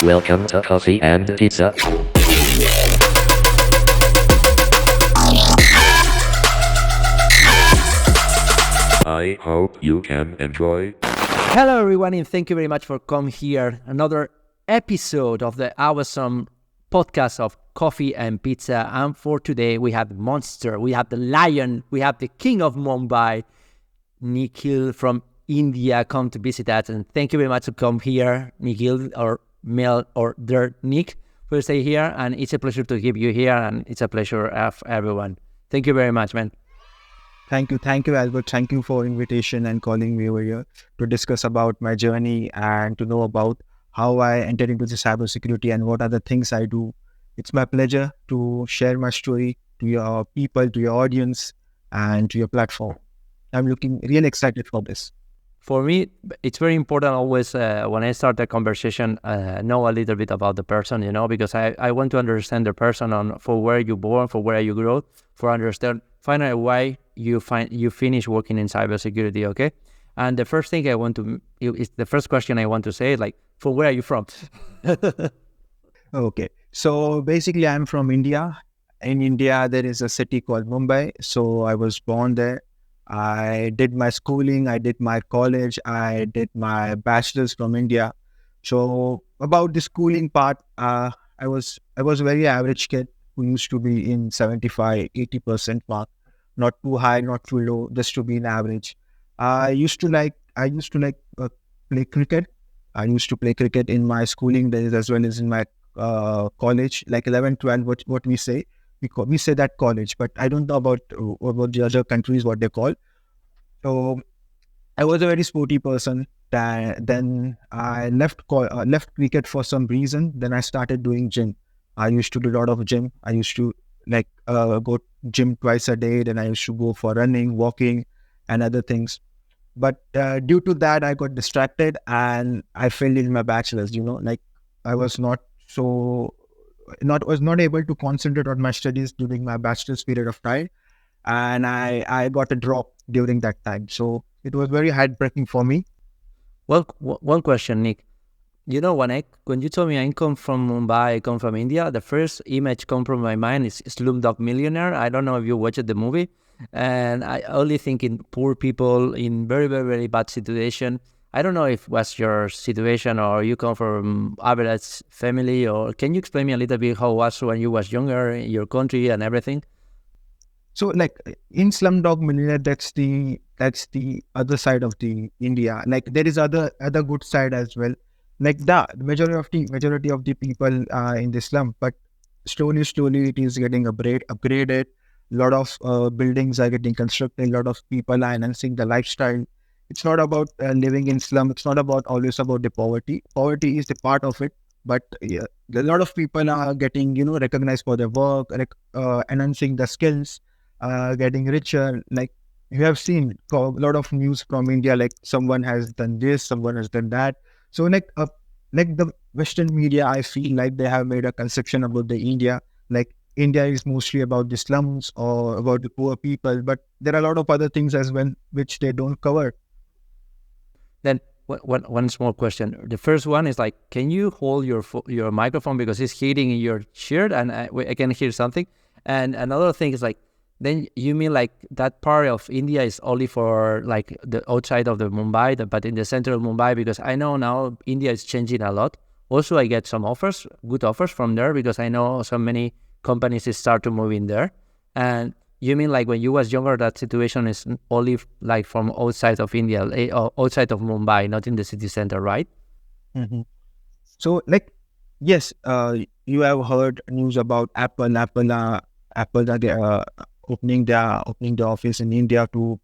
Welcome to Coffee and Pizza. I hope you can enjoy. Hello everyone, and thank you very much for coming here. Another episode of the awesome podcast of Coffee and Pizza. And for today, we have the monster, we have the lion, we have the king of Mumbai, Nikhil from India, come to visit us. And thank you very much to come here, Nikhil, or Mel, or their Nick, for stay here. And it's a pleasure to have you here, and it's a pleasure of everyone. Thank you very much, man. Thank you, Albert. Thank you for invitation and calling me over here to discuss about my journey and to know about how I entered into the cybersecurity and what are the things I do. It's my pleasure to share my story to your people, to your audience, and to your platform. I'm looking really excited for this. For me, it's very important always when I start a conversation, know a little bit about the person, because I want to understand the person on for where you born, for where you grow, for understand finally why you finish working in cybersecurity, okay? And the first thing the first question I want to say, like, from where are you from? Okay, so basically I'm from India. In India, there is a city called Mumbai. So I was born there. I did my schooling, I did my college, I did my bachelor's from India. So about the schooling part, I was a very average kid who used to be in 75-80% mark, not too high, not too low, just to be an average. I used to like play cricket. I used to play cricket in my schooling days as well as in my college, like 11, 12, what we say. We say that college, but I don't know about the other countries, what they call. So I was a very sporty person. Then I left cricket for some reason. Then I started doing gym. I used to do a lot of gym. I used to go gym twice a day. Then I used to go for running, walking, and other things. But due to that, I got distracted and I failed in my bachelor's. I was was not able to concentrate on my studies during my bachelor's period of time, and I got a drop during that time. So it was very heartbreaking for me. Well, one question, Nick. When you told me I come from Mumbai, I come from India, the first image come from my mind is Slumdog Millionaire. I don't know if you watched the movie, and I only think in poor people in very, very, very bad situation. I don't know if was your situation or you come from average family, or can you explain me a little bit how it was when you was younger in your country and everything? So in Slumdog Millionaire, that's the other side of the India. There is other good side as well. The majority of the people in the slum, but slowly it is getting upgraded. A lot of buildings are getting constructed. A lot of people are enhancing the lifestyle. It's not about living in slum. It's not about always about the poverty. Poverty is the part of it, but yeah, a lot of people are getting recognized for their work, enhancing the skills, getting richer. Like you have seen a lot of news from India, like someone has done this, someone has done that. So the Western media, I feel like they have made a conception about the India. Like India is mostly about the slums or about the poor people, but there are a lot of other things as well which they don't cover. Then one small question. The first one is like, can you hold your microphone because it's hitting in your shirt and I can hear something. And another thing is like, then you mean like that part of India is only for like the outside of the Mumbai, but in the center of Mumbai, because I know now India is changing a lot. Also, I get some good offers from there because I know so many companies start to move in there. And you mean like when you was younger, that situation is only like from outside of India, outside of Mumbai, not in the city center, right? Mm-hmm. So yes, you have heard news about Apple opening the office in India to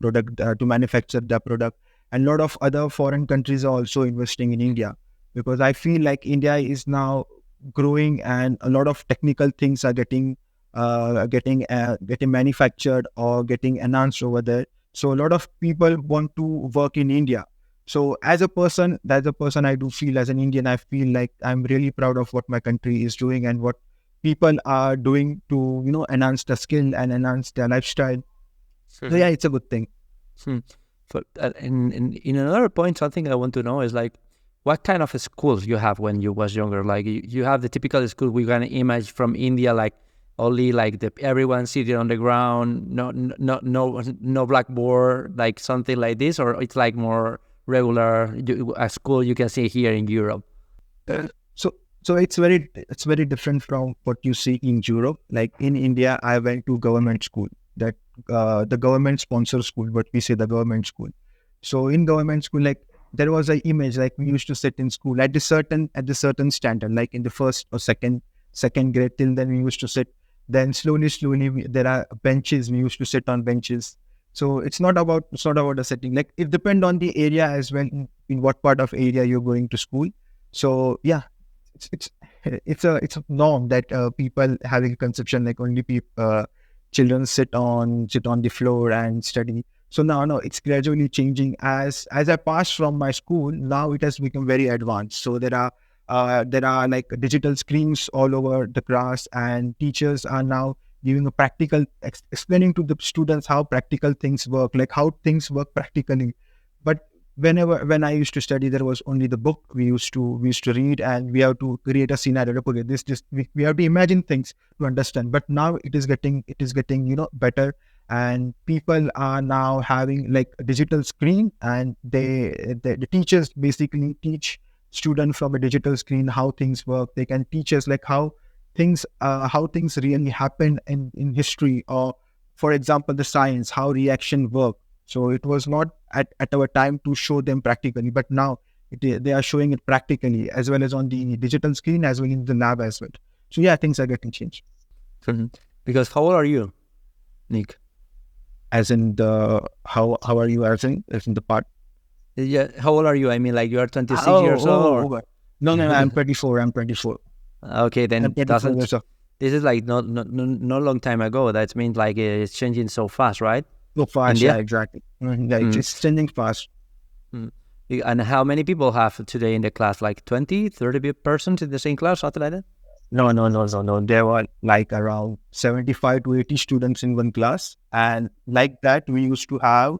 manufacture the product, and a lot of other foreign countries are also investing in India, because I feel like India is now growing and a lot of technical things are getting manufactured or getting enhanced over there. So a lot of people want to work in India. So as a person, I do feel, as an Indian, I feel like I'm really proud of what my country is doing and what people are doing to enhance the skill and enhance their lifestyle. So yeah, it's a good thing. But in another point, something I want to know is like, what kind of schools you have when you was younger? Like you have the typical school we can imagine from India, like only like everyone sitting on the ground, no blackboard, like something like this, or it's like more regular a school you can see here in Europe. Uh, so it's very different from what you see in Europe. Like in India, I went to government school. That the government sponsor school, what we say the government school. So in government school, like there was an image like we used to sit in school at the certain standard, like in the first or second grade. Till then we used to sit. Then slowly there are benches. We used to sit on benches. So it's not about the setting. Like it depend on the area as well. In what part of area you're going to school. So yeah, it's it's a norm that people having a conception like only children sit on the floor and study. So now no, it's gradually changing as I passed from my school. Now it has become very advanced. So there are like digital screens all over the class, and teachers are now giving a practical explaining to the students how practical things work, like how things work practically. But when I used to study, there was only the book we used to read, and we have to create a scenario. Okay, we have to imagine things to understand. But now it is getting better, and people are now having like a digital screen, and the teachers basically teach students from a digital screen how things work. They can teach us like how things really happen in history, or for example the science, how reaction work. So it was not at our time to show them practically, but now they are showing it practically as well as on the digital screen as well in the lab as well. So yeah, things are getting changed. Mhm. Because how old are you, Nick? As in the how are you as in the part? Yeah, how old are you? I mean, like you are 26 years old. Or... No, I'm 24. I'm 24. Okay, then I'm 24 doesn't years old. this is like not long time ago. That means like it's changing so fast, right? So fast, India. yeah, exactly. Yeah, Mm. it's changing fast. Mm. And how many people have today in the class? Like 20, 30 persons in the same class, something like that? No. There were like around 75 to 80 students in one class. And like that, we used to have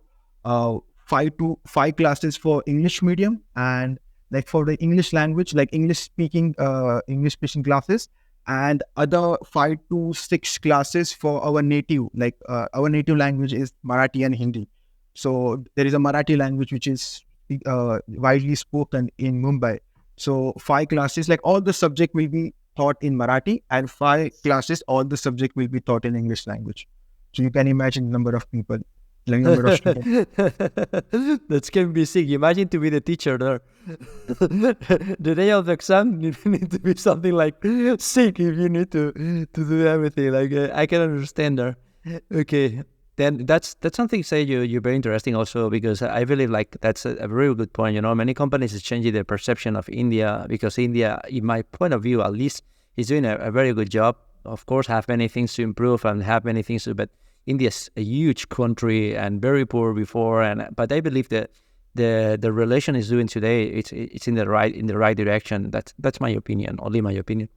five classes for English medium, and like for the English language, like English speaking classes, and other 5 to 6 classes for our native language is Marathi and Hindi. So there is a Marathi language which is widely spoken in Mumbai. So 5 classes, like all the subject will be taught in Marathi, and 5 classes, all the subject will be taught in English language. So you can imagine the number of people, the number of students. That can be sick. Imagine to be the teacher there. The day of the exam, you need to be something like sick if you need to do everything. Like I can understand there. Okay, then that's something say you're very interesting also, because I believe like that's a very good point. You know, many companies is changing their perception of India, because India, in my point of view at least, is doing a very good job. Of course, have many things to improve and have many things to, but India's a huge country and very poor before, but I believe that the relation is doing today, it's in the right direction. That's my opinion, only my opinion.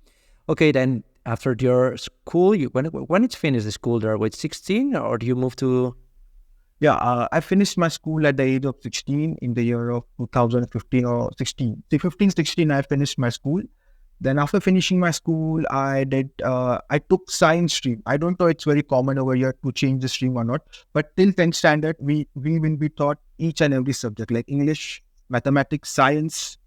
Okay, then after your school, when it's finished the school there, with 16, or do you move to? Yeah, I finished my school at the age of 16 in the year of 2015 or 16. See, 15, 16, I finished my school. Then after finishing my school, I took science stream. I don't know, it's very common over here to change the stream or not, but till 10th standard, we will be taught each and every subject like English, mathematics, science,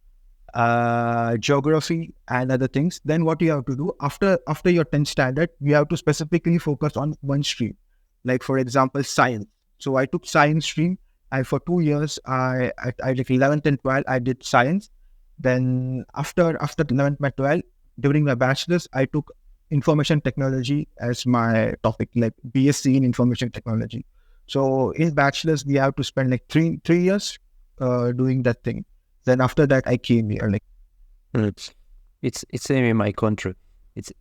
geography, and other things. Then what you have to do after your 10th standard, you have to specifically focus on one stream. Like for example, science. So I took science stream, and for 2 years, I did 11th and 12th, I did science. Then after 11th and 12th, during my bachelor's, I took information technology as my topic, like BSc in information technology. So in bachelor's, we have to spend like three years doing that thing. Then after that, I came here. Like It's same in my country. It's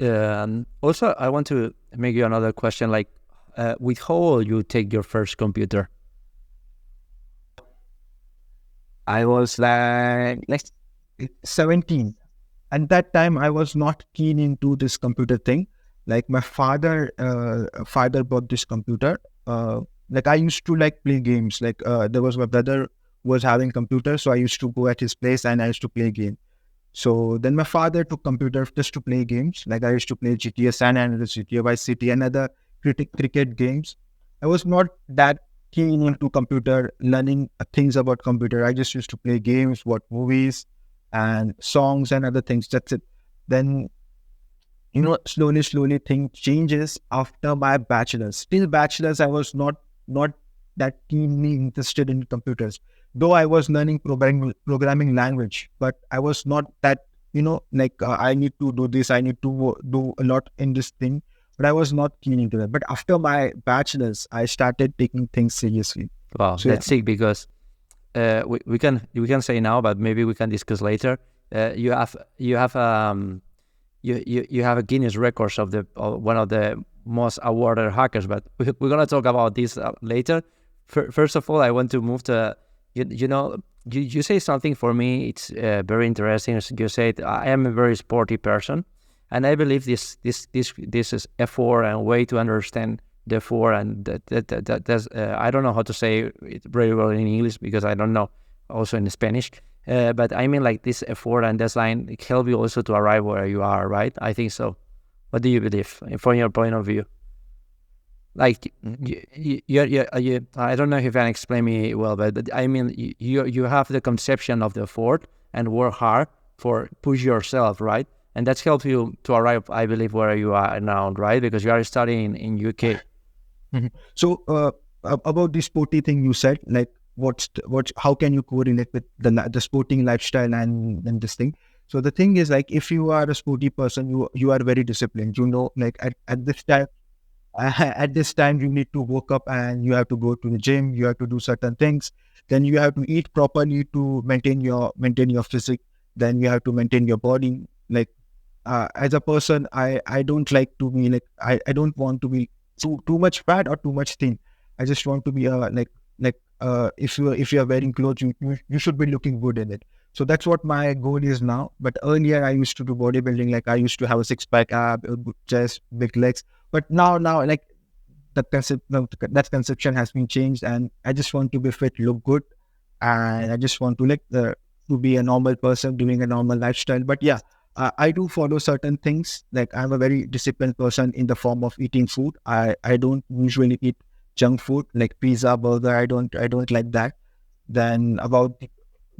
also I want to make you another question. Like, with how old you take your first computer? I was like 17. At that time, I was not keen into this computer thing. Like my father bought this computer. Like I used to like play games. Like there was my brother was having computer, so I used to go at his place and I used to play game. So then my father took computer just to play games. Like I used to play GTA San Andreas, GTA Vice City, and other cricket games. I was not that keen into computer, learning things about computer. I just used to play games, watch movies, and songs and other things. That's it. Then slowly thing changes after my bachelor's. Still bachelor's, I was not that keenly interested in computers. Though I was learning programming language, but I was not that, I need to do this, I need to do a lot in this thing, but I was not keen into that. But after my bachelor's, I started taking things seriously. Wow, So that's sick because we can say now, but maybe we can discuss later. You have a Guinness records of one of the most awarded hackers, but we're gonna talk about this later. First of all, I want to move to you say something for me. It's very interesting. You said I am a very sporty person, and I believe this is effort and way to understand the effort, and that's I don't know how to say it very well in English because I don't know also in Spanish. But I mean, like this effort and design help you also to arrive where you are, right? I think so. What do you believe from your point of view? Like I don't know if you can explain me well, but I mean, you have the conception of the effort and work hard for push yourself, right? And that's helped you to arrive, I believe, where you are now, right? Because you are studying in UK. So about the sporty thing you said, like how can you coordinate with the sporting lifestyle and this thing? So the thing is, like, if you are a sporty person, you are very disciplined. Like at this time, at this time you need to wake up and you have to go to the gym. You have to do certain things. Then you have to eat properly to maintain your physique. Then you have to maintain your body. Like as a person, I don't like to be like I don't want to be too much fat or too much thin. I just want to be if you are wearing clothes, you should be looking good in it. So that's what my goal is now. But earlier I used to do bodybuilding, like I used to have a six-pack ab, a good chest, big legs. But now like that conception has been changed, and I just want to be fit, look good, and I just want to to be a normal person doing a normal lifestyle. But yeah, I do follow certain things. Like I'm a very disciplined person in the form of eating food. I don't usually eat junk food like pizza, burger. I don't like that. Then about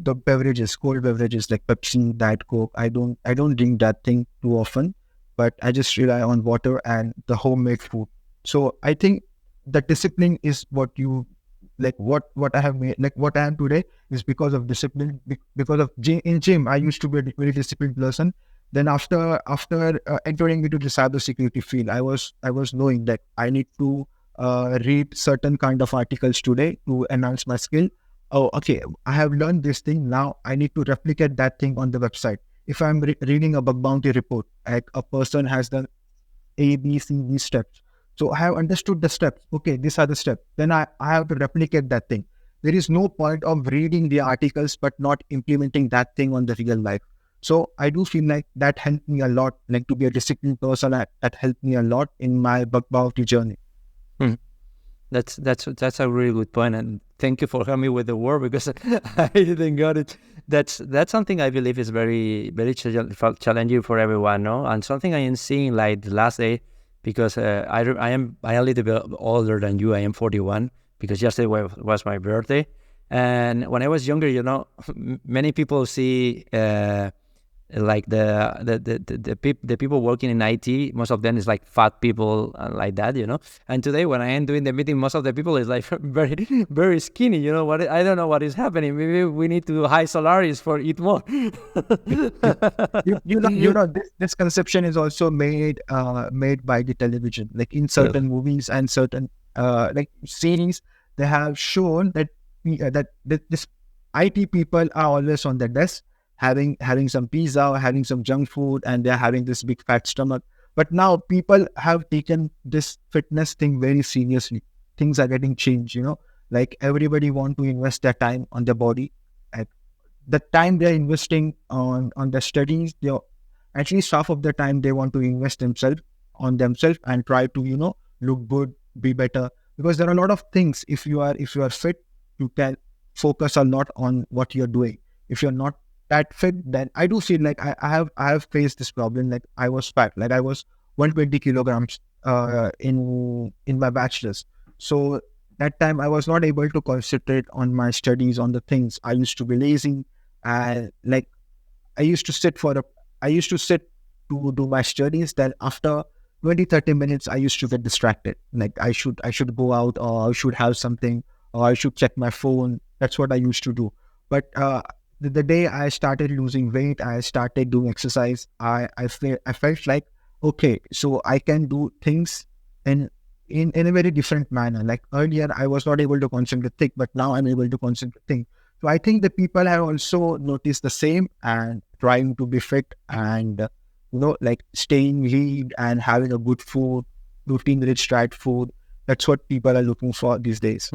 the beverages, cold beverages like Pepsi, Diet Coke, I don't drink that thing too often, but I just rely on water and the homemade food. So I think the discipline is what you like. What I have made, like what I am today, is because of discipline. Because of in gym, I used to be a very disciplined person. Then after entering into the cybersecurity field, I was knowing that I need to read certain kind of articles today to enhance my skill. Oh, okay, I have learned this thing. Now I need to replicate that thing on the website. If I'm reading a Bugbounty report, like a person has done A, B, C, D steps. So I have understood the steps. Okay, these are the steps. Then I have to replicate that thing. There is no point of reading the articles but not implementing that thing on the real life. So I do feel like that helped me a lot, like to be a disciplined person. That helped me a lot in my Bugbounty journey. Hmm. That's a really good point, and thank you for helping me with the word because I didn't got it. That's something I believe is very very challenging for everyone, no? And something I am seeing like the last day because I am a little bit older than you. I am 41 because yesterday was my birthday, and when I was younger, many people see. Like the people working in IT, most of them is like fat people like that, And today when I am doing the meeting, most of the people is like very very skinny. What I don't know what is happening. Maybe we need to high salaries for eat more. This conception is also made by the television, like in certain movies and certain like series. They have shown that this IT people are always on the desk having some pizza or having some junk food, and they're having this big fat stomach. But now people have taken this fitness thing very seriously. Things are getting changed, like everybody want to invest their time on their body. At the time they're investing on their studies, at least half of the time they want to invest on themselves and try to look good, be better. Because there are a lot of things. If you are fit, you can focus a lot on what you're doing. If you're not that fit, then I do feel like I have faced this problem. Like I was fat, like I was 120 kilograms in my bachelor's. So that time I was not able to concentrate on my studies, on the things. I used to be lazy, and like I used to sit for a I used to sit to do my studies. Then after 20-30 minutes, I used to get distracted. Like I should go out, or I should have something, or I should check my phone. That's what I used to do. But the day I started losing weight, I started doing exercise. I felt like, okay, so I can do things in in a very different manner. Like earlier, I was not able to concentrate think, but now I'm able to concentrate think. So I think the people have also noticed the same and trying to be fit and like staying lean and having a good food, protein-rich diet food. That's what people are looking for these days.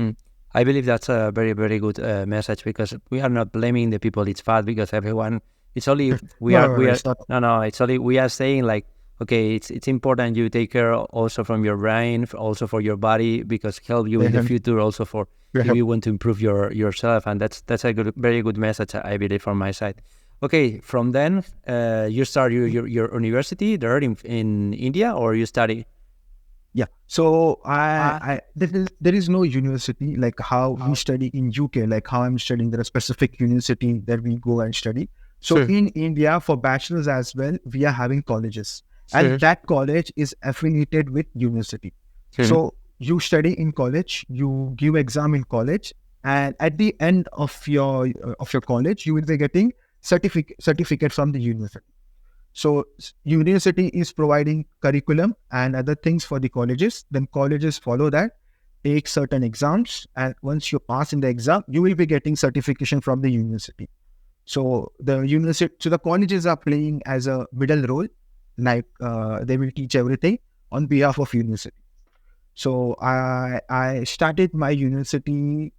I believe that's a very, very good message, because we are not blaming the people it's fat, because everyone, it's only It's not. it's only we are saying like, okay, it's important you take care also from your brain, also for your body, because help you in the future also for if you want to improve yourself. And that's a very good message, I believe, from my side. Okay, from then you start your university there in India, or you study? Yeah. So there is no university like how we study in UK, like how I'm studying. There are specific university that we go and study. So in India, for bachelor's as well, we are having colleges, and that college is affiliated with university. So you study in college, you give exam in college, and at the end of your college, you will be getting certificate from the university. So university is providing curriculum and other things for the colleges. Then colleges follow that, take certain exams, and once you pass in the exam, you will be getting certification from the university. So the colleges are playing as a middle role, like they will teach everything on behalf of university. So I started my university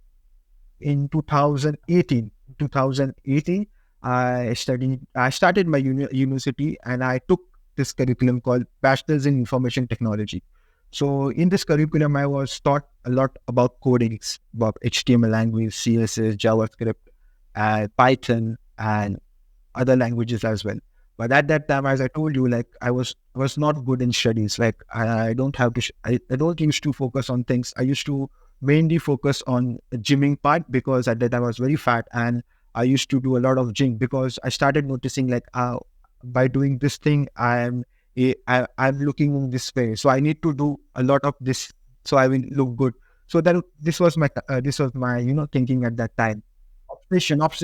in 2018. 2018, I started my university, and I took this curriculum called Bachelor's in Information Technology. So in this curriculum, I was taught a lot about codings, about HTML language, CSS, JavaScript, Python, and other languages as well. But at that time, as I told you, like I was not good in studies. Like I don't have to. I don't used to focus on things. I used to mainly focus on the gymming part, because at that time I was very fat, and I used to do a lot of gym, because I started noticing like by doing this thing, I'm looking in this way. So I need to do a lot of this, so I will look good. So that this was my thinking at that time. Obsession of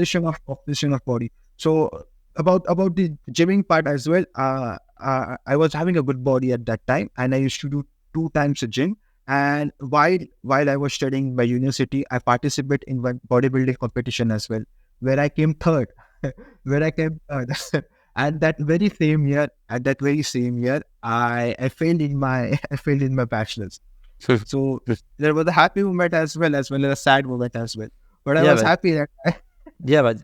body. So about the gymming part as well. I was having a good body at that time, and I used to do 2 times a gym. And while I was studying by university, I participated in one bodybuilding competition as well, where I came third. where I came third. And at that very same year, I failed in my I failed in my bachelor's. So there was a happy moment as well as a sad moment as well. But I Yeah, was but happy that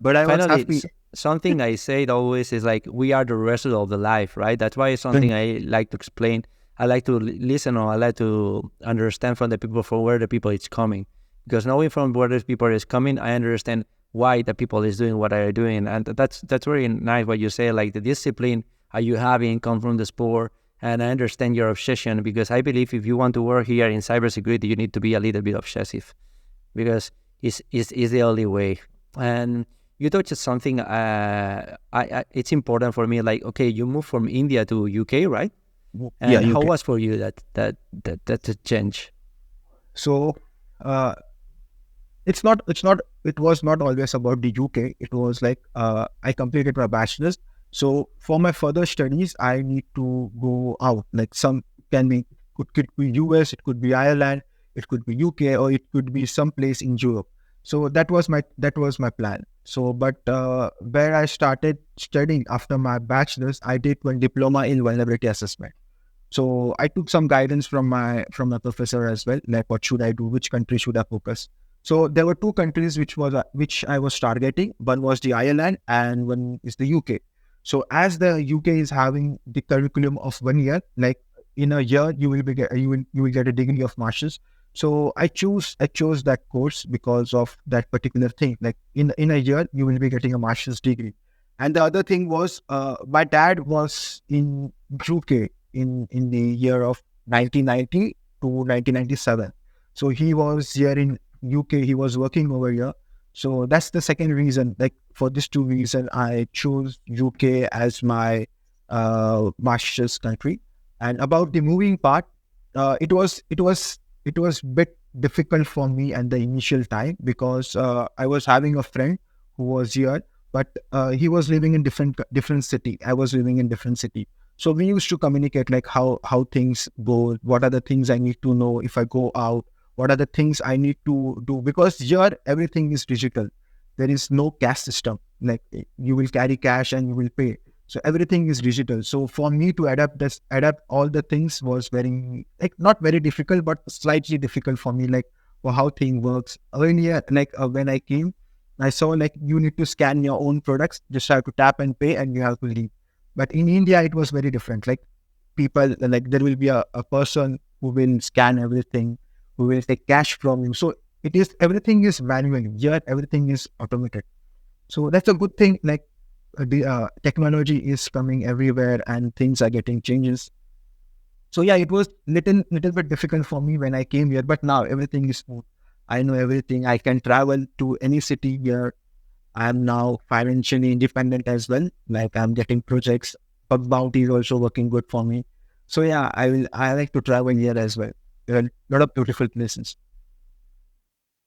but I was finally, happy. something I say it always is like, we are the result of the life, right? That's why it's something I like to explain. I like to listen, or I like to understand from the people, from where the people is coming. Because knowing from where the people is coming, I understand why the people is doing what they are doing. And that's very nice what you say, like the discipline are you having come from the sport. And I understand your obsession, because I believe if you want to work here in cybersecurity, you need to be a little bit obsessive, because it's the only way. And you touched something. It's important for me. Like, okay, you moved from India to UK, right? Yeah, And you how can. was for you that change? So uh, it was not always about the UK. It was like I completed my bachelor's. So for my further studies, I need to go out. Like some can be could be US, it could be Ireland, it could be UK, or it could be some place in Europe. So that was my plan. So but where I started studying after my bachelor's, I did one diploma in vulnerability assessment. So I took some guidance from my professor as well, like what should I do, which country should I focus. So there were two countries which I was targeting. One was the Ireland, and one is the UK. So as the UK is having the curriculum of 1 year, like in a year you will get a degree of master's. So I chose that course because of that particular thing. Like in a year, you will be getting a master's degree. And the other thing was, my dad was in UK in the year of 1990 to 1997. So he was here in UK. He was working over here. So that's the second reason. Like for these two reasons, I chose UK as my master's country. And about the moving part, it was bit difficult for me at the initial time because I was having a friend who was here, but he was living in different city. I was living in different city. So we used to communicate like how things go, what are the things I need to know if I go out, what are the things I need to do, because here everything is digital. There is no cash system. Like you will carry cash and you will pay. So everything is digital. So for me to adapt all the things was very, like, not very difficult, but slightly difficult for me, like for how thing works. Earlier, like when I came, I saw like you need to scan your own products, just have to tap and pay, and you have to leave. But in India, it was very different. Like people, like there will be a person who will scan everything, who will take cash from you. So everything is manual. Here, everything is automated. So that's a good thing. Like the technology is coming everywhere and things are getting changes. So yeah, it was little bit difficult for me when I came here, but now everything is smooth. I know everything. I can travel to any city here. I'm now financially independent as well. Like I'm getting projects. Bugbounty is also working good for me. So yeah, I like to travel here as well. There are a lot of beautiful places.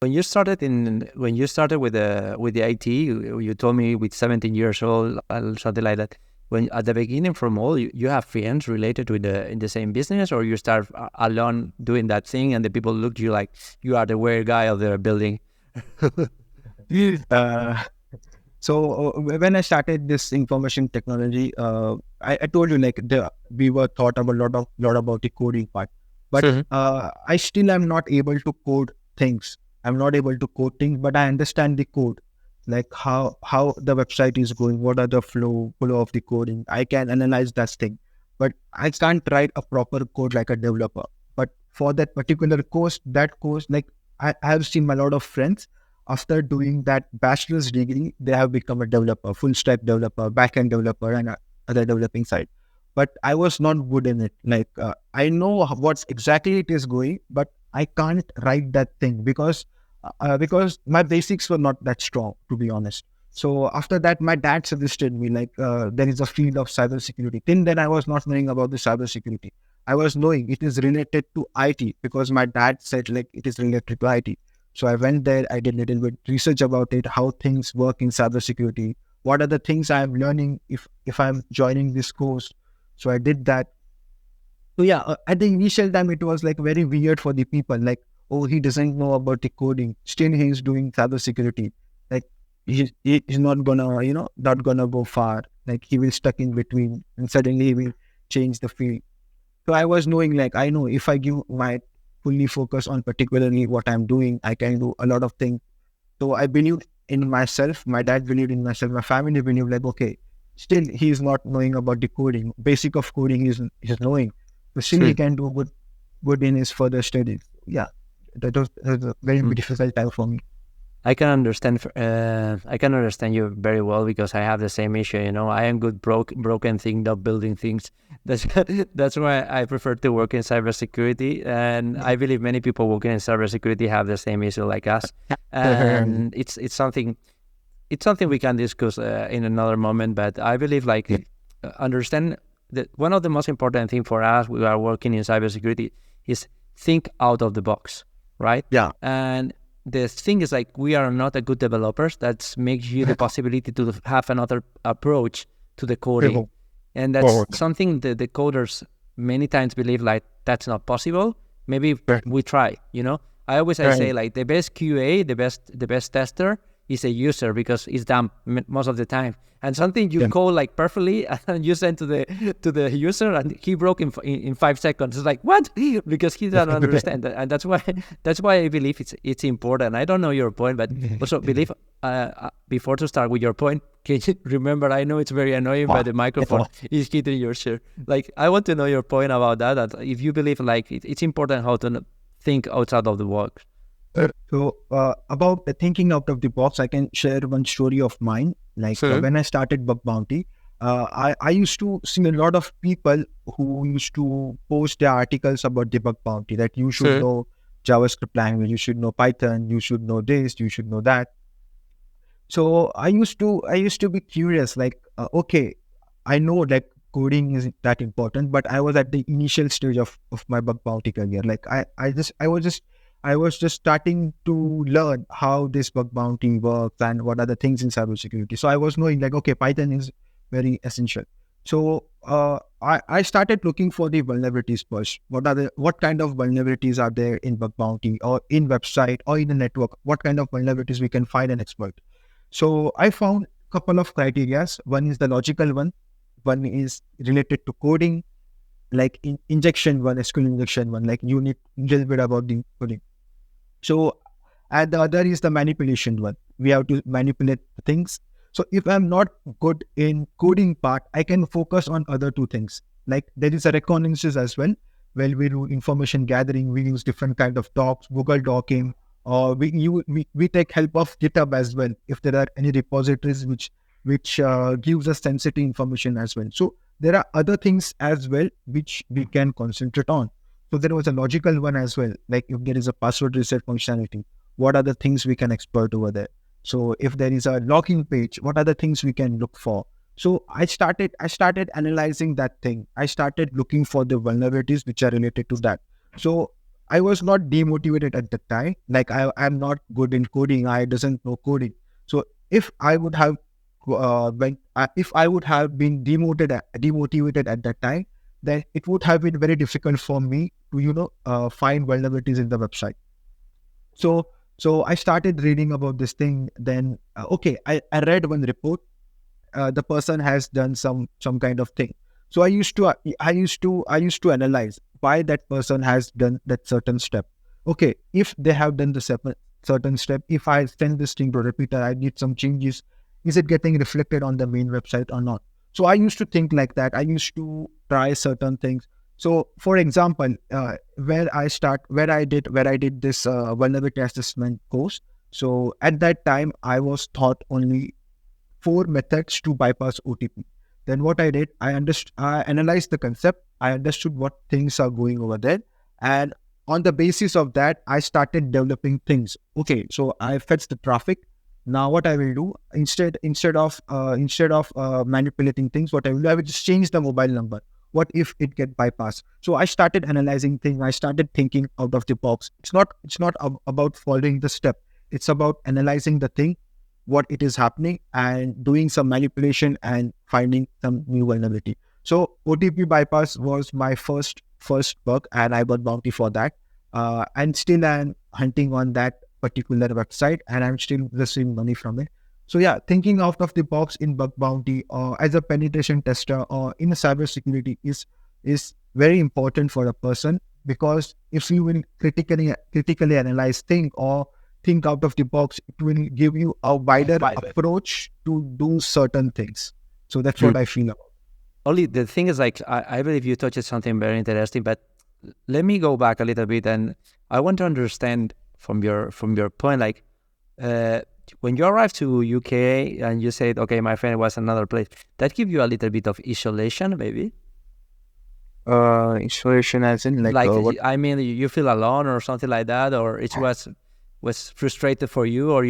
When you started with the IT, you told me with 17 years old, something like that. When at the beginning, from all, you have friends related to in the same business, or you start alone doing that thing, and the people look at you like you are the weird guy of their building. uh, so when I started this information technology, I told you like we were thought about lot about the coding part, but I still am not able to code things. I'm not able to code things, but I understand the code, like how the website is going, what are the flow of the coding. I can analyze that thing, but I can't write a proper code like a developer. But for that particular course, like I have seen a lot of friends after doing that bachelor's degree, they have become a developer, full stack developer, backend developer, and other developing side. But I was not good in it. Like I know what exactly it is going, but I can't write that thing because my basics were not that strong, to be honest. So after that, my dad suggested me like there is a field of cybersecurity. Till then, I was not knowing about the cybersecurity. I was knowing it is related to IT because my dad said like it is related to IT. So I went there. I did a little bit research about it, how things work in cybersecurity. What are the things I'm learning if I'm joining this course? So I did that. So yeah, at the initial time, it was like very weird for the people. Like, oh, he doesn't know about the coding. Still, he's doing cybersecurity. Like, he's not gonna, not gonna go far. Like, he will stuck in between, and suddenly he will change the field. So I was knowing, like, I know if I give my fully focus on particularly what I'm doing, I can do a lot of things. So I believed in myself. My dad believed in myself. My family believed, like, okay, still he's not knowing about the coding. Basic of coding he's knowing. But still he can do good in his further studies. Yeah, that was a very difficult time for me. I can understand. I can understand you very well because I have the same issue. I am good broken thing, not building things. That's why I prefer to work in cybersecurity, and I believe many people working in cybersecurity have the same issue like us. And it's something we can discuss in another moment. But I believe understand that one of the most important thing for us who are working in cybersecurity is think out of the box, right? Yeah. And the thing is, like, we are not a good developers. That makes you the possibility to have another approach to the coding. And that's something that the coders many times believe like that's not possible. Maybe we try, I always say like the best QA, the best tester is a user because it's dumb most of the time. And something you code like perfectly and you send to the user and he broke in 5 seconds. It's like, what? Because he doesn't understand that. And that's why I believe it's important. I don't know your point, but also believe before to start with your point, can you remember, I know it's very annoying, but the microphone is hitting your shirt. Like, I want to know your point about that if you believe like it's important how to think outside of the box? So about the thinking out of the box, I can share one story of mine. Like Sure. when I started Bugbounty, I used to see a lot of people who used to post their articles about the Bugbounty, that you should Sure. know JavaScript language, you should know Python, you should know this, you should know that. So I used to be curious, like, okay, I know like coding isn't that important, but I was at the initial stage of my Bugbounty career. Like I was just starting to learn how this Bugbounty works and what are the things in cybersecurity. So I was knowing like, okay, Python is very essential. So I started looking for the vulnerabilities first. What kind of vulnerabilities are there in Bugbounty or in website or in a network? What kind of vulnerabilities we can find and exploit? So I found a couple of criterias. One is the logical one. One is related to coding, like injection one, SQL injection one, like you need a little bit about the coding. So, and the other is the manipulation one. We have to manipulate things. So if I'm not good in coding part, I can focus on other two things. Like there is a reconnaissance as well. Where we do information gathering, we use different kind of docs, Google Docking, or we take help of GitHub as well. If there are any repositories which gives us sensitive information as well. So there are other things as well which we can concentrate on. So there was a logical one as well. Like if there is a password reset functionality, what are the things we can exploit over there? So if there is a login page, what are the things we can look for? So I started analyzing that thing. I started looking for the vulnerabilities which are related to that. So I was not demotivated at the time. Like I'm not good in coding. I doesn't know coding. So if I would have if I would have been demotivated at that time, then it would have been very difficult for me to find vulnerabilities in the website. So I started reading about this thing. Then okay, I read one report. The person has done some kind of thing. So I used to analyze why that person has done that certain step. Okay, if they have done the certain step, if I send this thing to repeater, I need some changes. Is it getting reflected on the main website or not? So I used to think like that. I used to try certain things. So for example, where I did this vulnerability assessment course. So at that time, I was taught only four methods to bypass OTP. Then what I did, I analyzed the concept. I understood what things are going over there, and on the basis of that, I started developing things. Okay, so I fetched the traffic. Now what I will do, instead of manipulating things, what I will do, I will just change the mobile number. What if it get bypassed? So I started analyzing things. I started thinking out of the box. It's not about following the step. It's about analyzing the thing, what it is happening, and doing some manipulation and finding some new vulnerability. So OTP bypass was my first bug, and I got bounty for that. And still I'm hunting on that particular website, and I'm still receiving money from it. So yeah, thinking out of the box in bug bounty or as a penetration tester or in a cybersecurity is very important for a person, because if you will critically analyze thing or think out of the box, it will give you a wider approach to do certain things. So that's what I feel about. Only the thing is, like, I believe you touched something very interesting, but let me go back a little bit, and I want to understand from your point, like, when you arrived to UK and you said, okay, my friend was another place, that give you a little bit of isolation, maybe? Isolation as in like, Like, what? I mean, you feel alone or something like that, or it was frustrated for you, or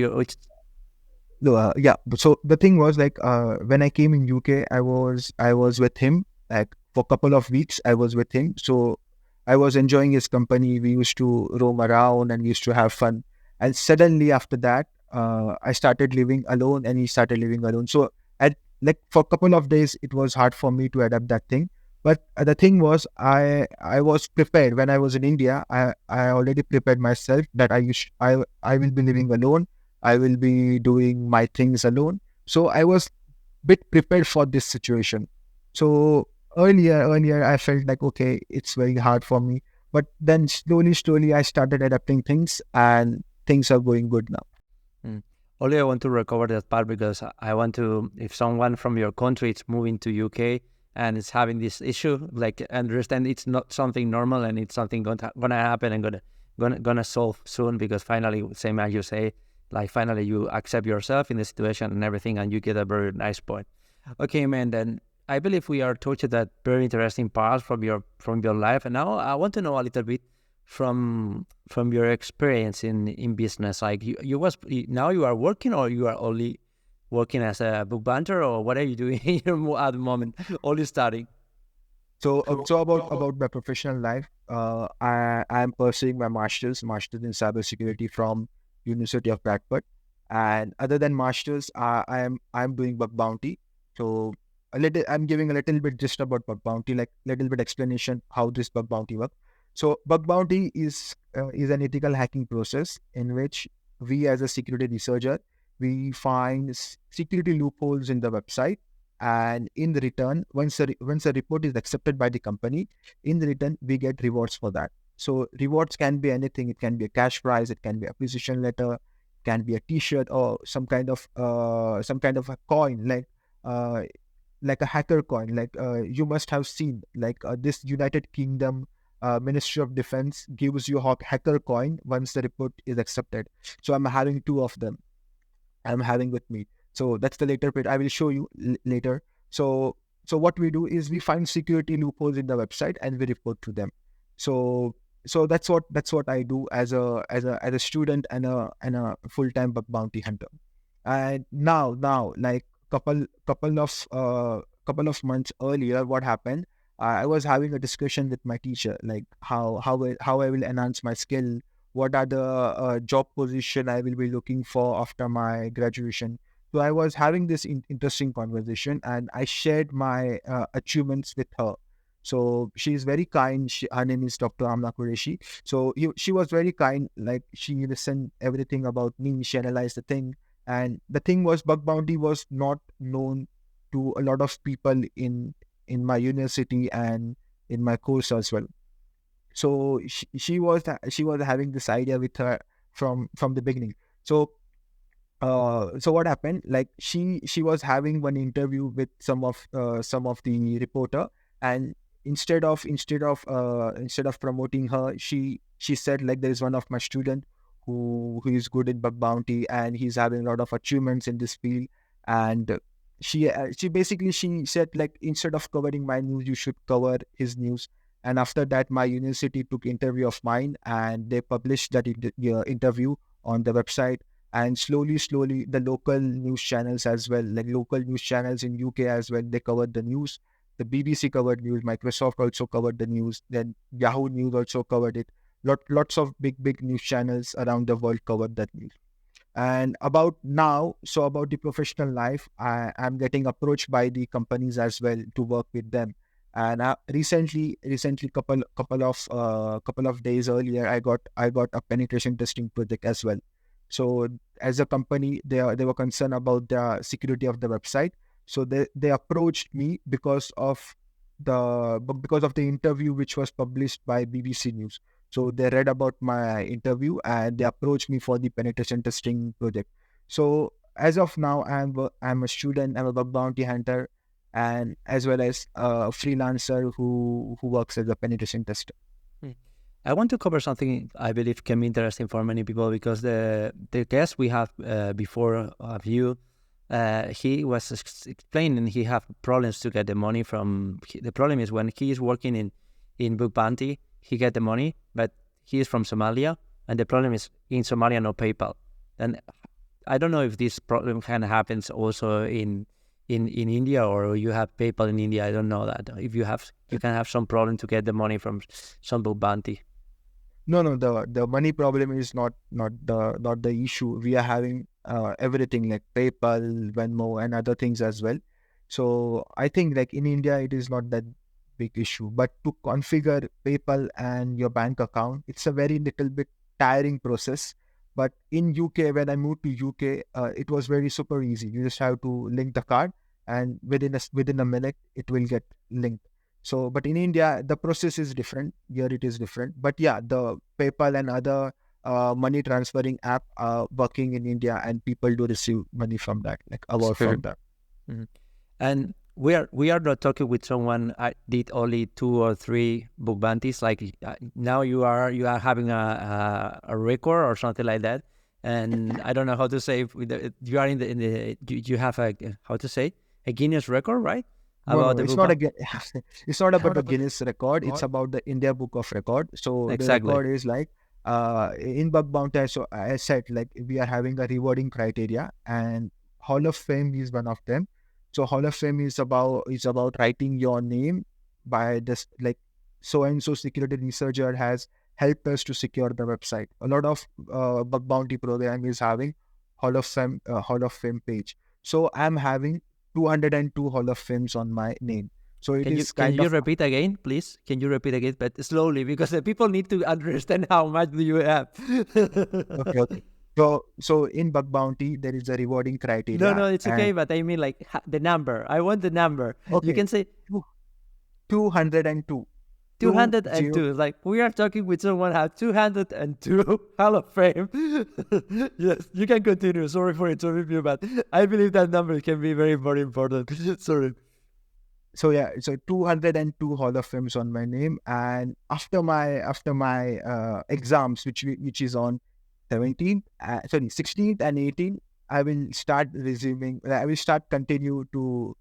No, yeah. So the thing was like, when I came in UK, I was with him like for a couple of weeks. I was with him, so I was enjoying his company. We used to roam around and we used to have fun. And suddenly after that, I started living alone, and he started living alone. So at like for a couple of days, it was hard for me to adapt that thing. But the thing was, I was prepared when I was in India. I already prepared myself that I will be living alone. I will be doing my things alone. So I was bit prepared for this situation. So earlier I felt like, okay, it's very hard for me. But then slowly I started adapting things, and things are going good now. Only I want to recover that part, because I want to, if someone from your country is moving to UK and is having this issue, like, understand it's not something normal, and it's something gonna happen and gonna solve soon, because finally, same as you say, like finally you accept yourself in the situation and everything, and you get a very nice point. Okay, man. Then I believe we are touched that very interesting part from your life, and now I want to know a little bit from your experience in business. Like now you are working, or you are only working as a book banter, or what are you doing at the moment? Only studying. So about my professional life, I'm pursuing my master's in cybersecurity from University of Bradford, and other than masters, I'm doing Bugbounty. So I'm giving a little bit just about Bugbounty, like little bit explanation how this Bugbounty works. So Bugbounty is an ethical hacking process in which we, as a security researcher, we find security loopholes in the website, and in the return, once a report is accepted by the company, in the return we get rewards for that. So rewards can be anything. It can be a cash prize, it can be a appreciation letter, can be a t-shirt, or some kind of a coin, like a hacker coin. Like you must have seen, like this United Kingdom Ministry of Defense gives you a hacker coin once the report is accepted. So I'm having two of them. I'm having with me. So that's the later bit. I will show you later. So what we do is we find security loopholes in the website and we report to them. So that's what I do as a student and a full-time bug bounty hunter. And now like couple of months earlier, what happened? I was having a discussion with my teacher, like how I will enhance my skill, what are the job position I will be looking for after my graduation. So I was having this interesting conversation, and I shared my achievements with her. So she is very kind. Her name is Dr. Amna Qureshi. So she was very kind. Like she listened everything about me. She analyzed the thing, and the thing was, bug bounty was not known to a lot of people in my university and in my course as well. So she was having this idea with her from the beginning. So what happened, like she was having one interview with some of the reporter, and instead of promoting her, she said, like, there is one of my student who is good in bug bounty, and he's having a lot of achievements in this field. And she basically she said, like, instead of covering my news, you should cover his news. And after that, my university took interview of mine, and they published that interview on the website. And slowly the local news channels as well, like local news channels in UK as well, they covered the news. The BBC covered news, Microsoft also covered the news, then Yahoo News also covered it. Lots of big news channels around the world covered that news. And about now, so about the professional life, I'm getting approached by the companies as well to work with them. And recently, couple of days earlier, I got a penetration testing project as well. So as a company, they were concerned about the security of the website. So they approached me because of the interview which was published by BBC News. So they read about my interview and they approached me for the penetration testing project. So as of now, I'm a student, I'm a bug bounty hunter, and as well as a freelancer who works as a penetration tester. I want to cover something I believe can be interesting for many people, because the guest we have before of you, he was explaining he have problems to get the money from. The problem is when he is working in Bugbounty, he get the money, but he is from Somalia, and the problem is in Somalia no PayPal. And I don't know if this problem kind of happens also in India, or you have PayPal in India. I don't know that. If you can have some problem to get the money from some Bugbounty. No, the money problem is not the issue. We are having everything like PayPal, Venmo, and other things as well. So I think, like, in India, it is not that big issue. But to configure PayPal and your bank account, it's a very little bit tiring process. But in UK, when I moved to UK, it was very super easy. You just have to link the card, and within a minute, it will get linked. So, but in India, the process is different. Here it is different. But yeah, the PayPal and other money transferring app are working in India, and people do receive money from that, like award from that. Mm-hmm. And we are not talking with someone I did only 2 or 3 book bounties. Like now you are having a record or something like that. And I don't know how to say you are in the you have a how to say a Guinness record, right? No, About the it's book not a bounty. it's not about the Guinness record. It's about the India Book of Record. So the Exactly. record is like in Bugbounty. So I said like we are having a rewarding criteria, and Hall of Fame is one of them. So Hall of Fame is about writing your name by this like so and so security researcher has helped us to secure the website. A lot of Bugbounty program is having Hall of Fame page. So I'm having 202 Hall of Fames on my name. So it is Can kind you of repeat again, please? Can you repeat again, but slowly, because the people need to understand how much do you have. okay. So in Bugbounty there is a rewarding No, criteria no, it's okay, and but I mean like the number. I want the number. You okay, can say two- 202. 202. Like we are talking with someone who has 202 Hall of Fame. Yes, you can continue. Sorry for interrupting you, but I believe that number can be very, very important. Sorry. So yeah, so 202 Hall of Fames on my name, and after my exams, which is on 17th, 16th and 18th, I will start resuming. I will start continue to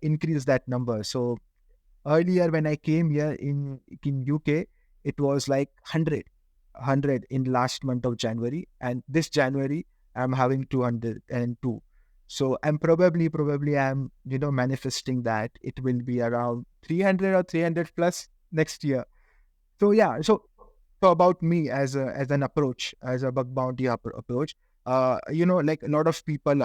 increase that number. So earlier when I came here in UK, it was like 100 in last month of January, and this January I'm having 202. So I'm probably I'm manifesting that it will be around 300 or 300 plus next year. So yeah, so about me as an approach, as a bug bounty approach, like a lot of people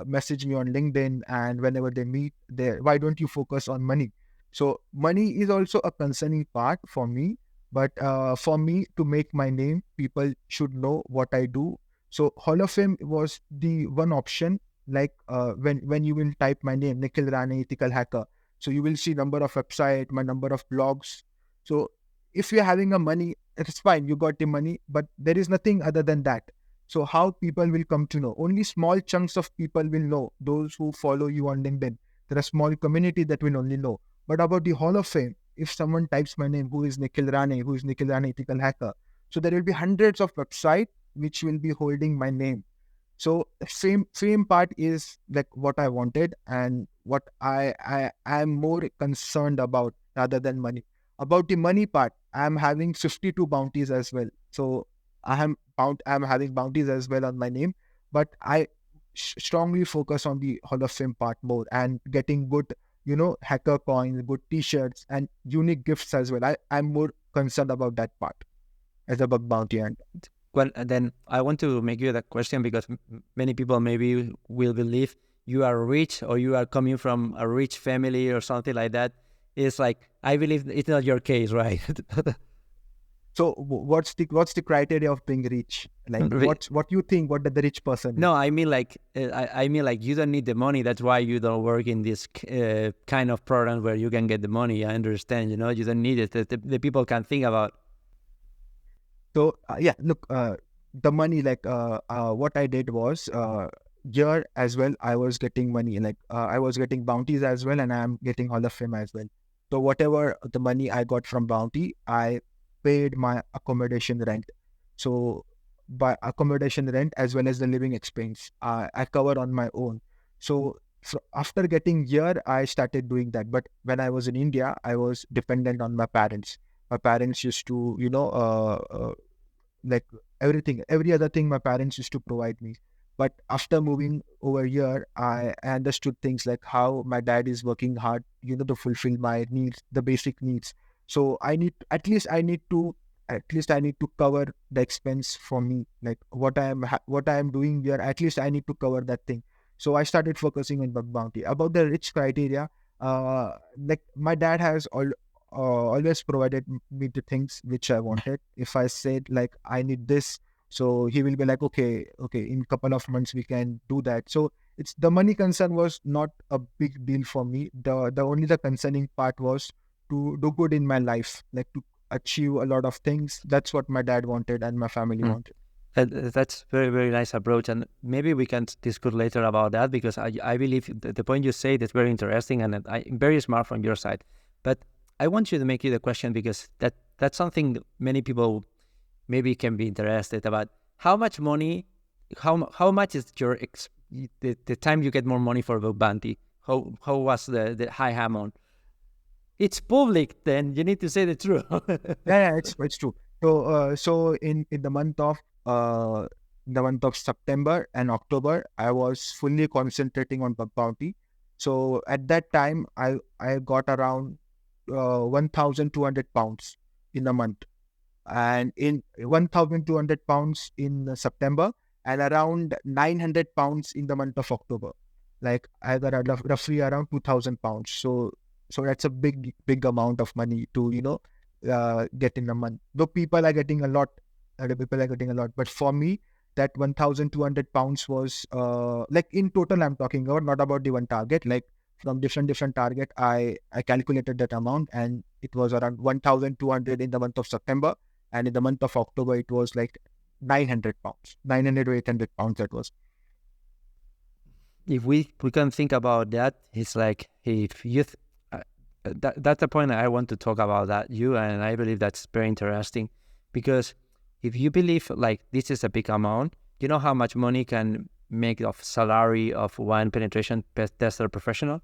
message me on LinkedIn, and whenever they meet, they why don't you focus on money? So money is also a concerning part for me, but for me to make my name, people should know what I do. So Hall of Fame was the one option. Like when you will type my name, Nikhil Rane, ethical hacker, so you will see number of website, my number of blogs. So if you're having a money, it's fine, you got the money, but there is nothing other than that. So how people will come to know? Only small chunks of people will know. Those who follow you on LinkedIn, there are small community that will only know. But about the Hall of Fame, if someone types my name, who is Nikhil Rane, ethical hacker, so there will be hundreds of websites which will be holding my name. So same part is like what I wanted and what I am more concerned about rather than money. About the money part, I'm having 52 bounties as well. So I'm having bounties as well on my name, but I strongly focus on the Hall of Fame part more and getting good, hacker coins, good T-shirts, and unique gifts as well. I'm more concerned about that part as a bug bounty and Well, then I want to make you that question because many people maybe will believe you are rich or you are coming from a rich family or something like that. It's like I believe it's not your case, right? So what's the criteria of being rich? Like what you think? What the rich person is? No, I mean like I mean like you don't need the money. That's why you don't work in this kind of program where you can get the money. I understand. You don't need it. The people can think about. So yeah, look, the money like what I did was here as well. I was getting money like I was getting bounties as well, and I'm getting Hall of Fame as well. So whatever the money I got from bounty, I paid my accommodation rent. So by accommodation rent as well as the living expense, I cover on my own. So after getting here, I started doing that. But when I was in India, I was dependent on my parents. My parents used to, like every other thing my parents used to provide me. But after moving over here, I understood things like how my dad is working hard, to fulfill my needs, the basic needs. So I need to cover the expense for me, like what I am doing here. At least I need to cover that thing. So I started focusing on bug bounty. About the rich criteria, like my dad has always provided me the things which I wanted. If I said like I need this, so he will be like, okay, in couple of months we can do that. So it's the money concern was not a big deal for me. The only the concerning part was to do good in my life, like to achieve a lot of things. That's what my dad wanted and my family wanted. That's very, very nice approach. And maybe we can discuss later about that, because I believe the point you say is very interesting and very smart from your side. But I want you to make you the question, because that's something that many people maybe can be interested about. How much money, how much is the time you get more money for Bugbounty? How was the high amount? It's public, then you need to say the truth. Yeah, it's true. So in the month of September and October, I was fully concentrating on Bugbounty. So at that time, I got around 1,200 pounds in a month, and in 1,200 pounds in September, and around 900 pounds in the month of October. Like I got roughly around 2,000 pounds. So that's a big amount of money to get in a month. Though people are getting a lot, other people are getting a lot, but for me, that 1,200 pounds was like in total. I'm talking about, not about the one target. Like from different target, I calculated that amount, and it was around 1,200 in the month of September, and in the month of October, it was like 900 pounds, 900 or 800 pounds. That was. If we can think about that, it's like, if you that's the point I want to talk about, that you, and I believe that's very interesting, because if you believe like this is a big amount, you know how much money can make of salary of one penetration tester professional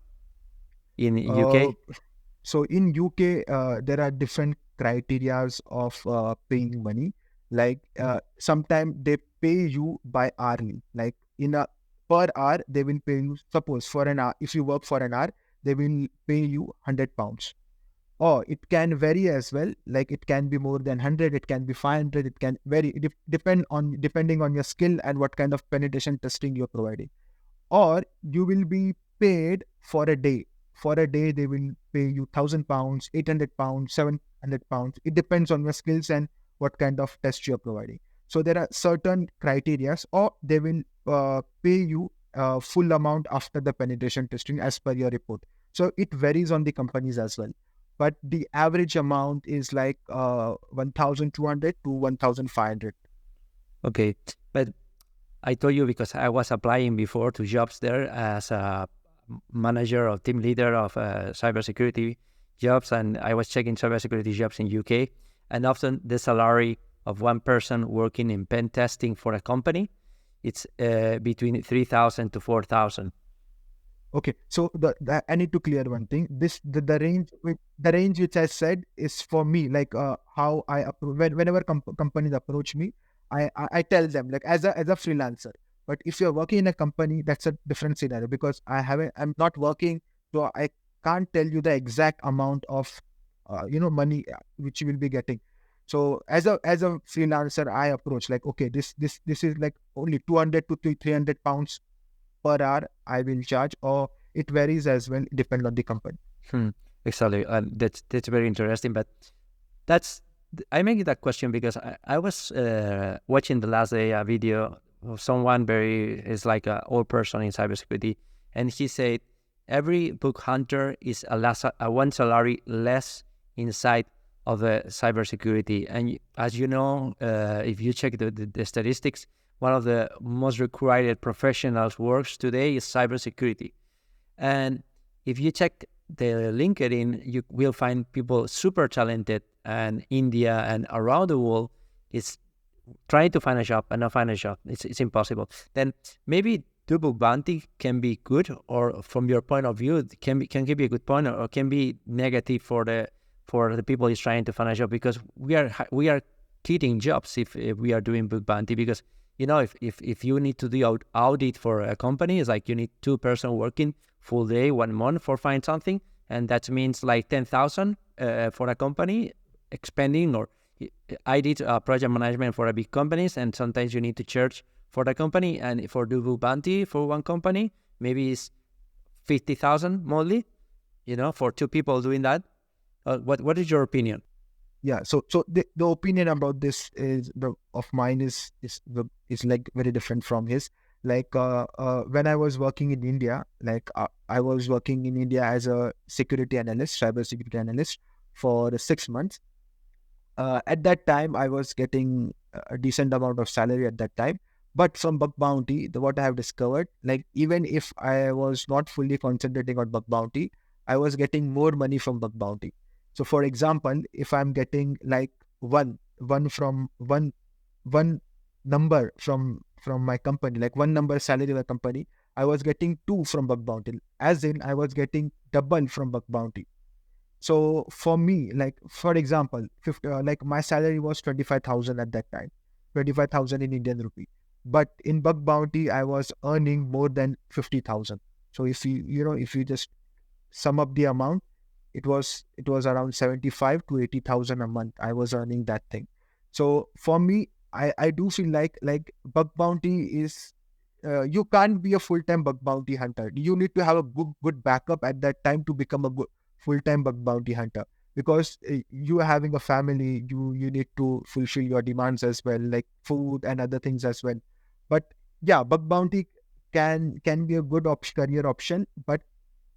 in UK? So in UK, there are different criterias of paying money. Like sometimes they pay you by hourly. Like in a per hour, they will pay you. Suppose for an hour, if you work for an hour, they will pay you £100. Or it can vary as well. Like it can be more than 100, it can be 500, it can vary. Depending on your skill and what kind of penetration testing you're providing. Or you will be paid for a day. For a day, they will pay you £1,000, £800, £700. It depends on your skills and what kind of test you're providing. So there are certain criterias, or they will pay you full amount after the penetration testing as per your report. So it varies on the companies as well. But the average amount is like 1,200 to 1,500. Okay, but I told you because I was applying before to jobs there as a manager or team leader of cybersecurity jobs, and I was checking cybersecurity jobs in UK, and often the salary of one person working in pen testing for a company, it's between 3,000 to 4,000. Okay, so I need to clear one thing. The range which I said is for me, like how I whenever companies approach me, I tell them, like as a freelancer. But if you're working in a company, that's a different scenario, because I'm not working, so I can't tell you the exact amount of money which you will be getting. So as a freelancer, I approach like, okay, this is like only 200 to 300 pounds per hour I will charge, or it varies as well, depend on the company. Exactly. That's very interesting. But I make that question because I was watching the last day a video of someone is like an old person in cybersecurity, and he said every book hunter is a one salary less inside of the cybersecurity. And as you know, if you check the statistics, one of the most required professionals works today is cybersecurity. And if you check the LinkedIn, you will find people super talented, and India and around the world is trying to find a job and not find a job. It's impossible. Then maybe Bugbounty can be good, or from your point of view, can be a good point, or can be negative for the people who's trying to find a job, because we are killing jobs if we are doing Bugbounty, because if you need to do audit for a company, it's like you need 2 person working full day 1 month for find something, and that means like 10,000 for a company expending. Or I did project management for a big companies, and sometimes you need to charge for the company, and for do Bugbounty for one company maybe it's 50,000 monthly, for 2 people doing that. What is your opinion? Yeah, so the opinion about this of mine is like very different from his. Like when I was working in India, like I was working in India as a security analyst, cyber security analyst for 6 months. At that time, I was getting a decent amount of salary at that time. But from Bug Bounty, what I have discovered, like even if I was not fully concentrating on Bug Bounty, I was getting more money from Bug Bounty. So, for example, if I'm getting like one number from my company, like one number salary of the company, I was getting two from Bug Bounty. As in, I was getting double from Bug Bounty. So for me, like for example, like my salary was 25,000 at that time, 25,000 in Indian rupee. But in Bug Bounty, I was earning more than 50,000. So if you just sum up the amount, it was around 75 to 80,000 a month. I was earning that thing. So for me, I do feel like Bug Bounty is you can't be a full-time bug bounty hunter. You need to have a good backup at that time to become a good full-time bug bounty hunter, because you are having a family, you need to fulfill your demands as well, like food and other things as well. But yeah, bug bounty can be a good career option, but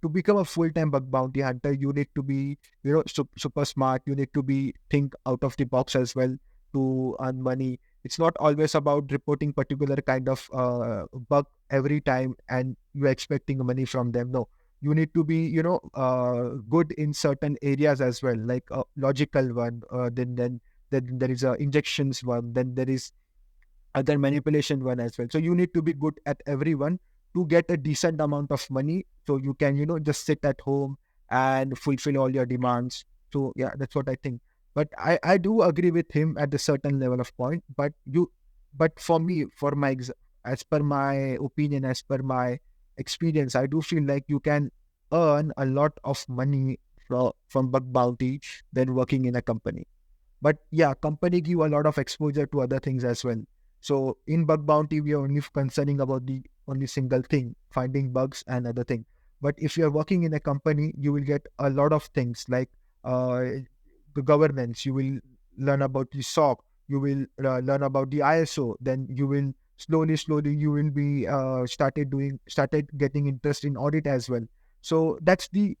to become a full-time bug bounty hunter, you need to be super smart. You need to be think out of the box as well to earn money. It's not always about reporting particular kind of bug every time and you're expecting money from them. No, you need to be good in certain areas as well, like a logical one. Then there is a injections one. Then there is other manipulation one as well. So you need to be good at every one to get a decent amount of money, so you can just sit at home and fulfill all your demands. So yeah, that's what I think. But I do agree with him at a certain level of point. But for me, as per my opinion, as per my experience, I do feel like you can earn a lot of money from bug bounty than working in a company. But yeah, company give a lot of exposure to other things as well. So in bug bounty, we are only concerning about the only single thing, finding bugs and other thing. But if you are working in a company, you will get a lot of things like the governance. You will learn about the SOC. You will learn about the ISO. Then you will slowly you will be started getting interest in audit as well. So that's the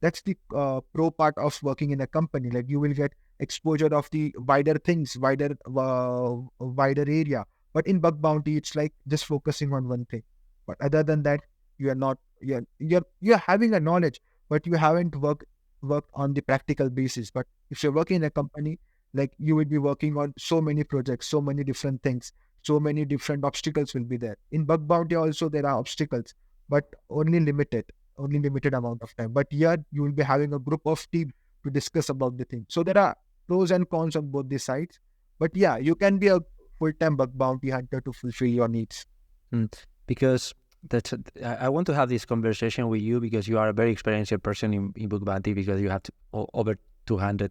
pro part of working in a company. Like you will get exposure of the wider things, wider area. But in bug bounty, it's like just focusing on one thing. But other than that, you are not you're having a knowledge, but you haven't worked on the practical basis. But if you're working in a company, like you will be working on so many projects, so many different things, so many different obstacles will be there. In bug bounty also there are obstacles, but only limited amount of time. But here you will be having a group of team to discuss about the thing. So there are pros and cons on both the sides. But yeah, you can be a full-time bug bounty hunter to fulfill your needs. Because I want to have this conversation with you because you are a very experienced person in Bugbounty, because you have over 200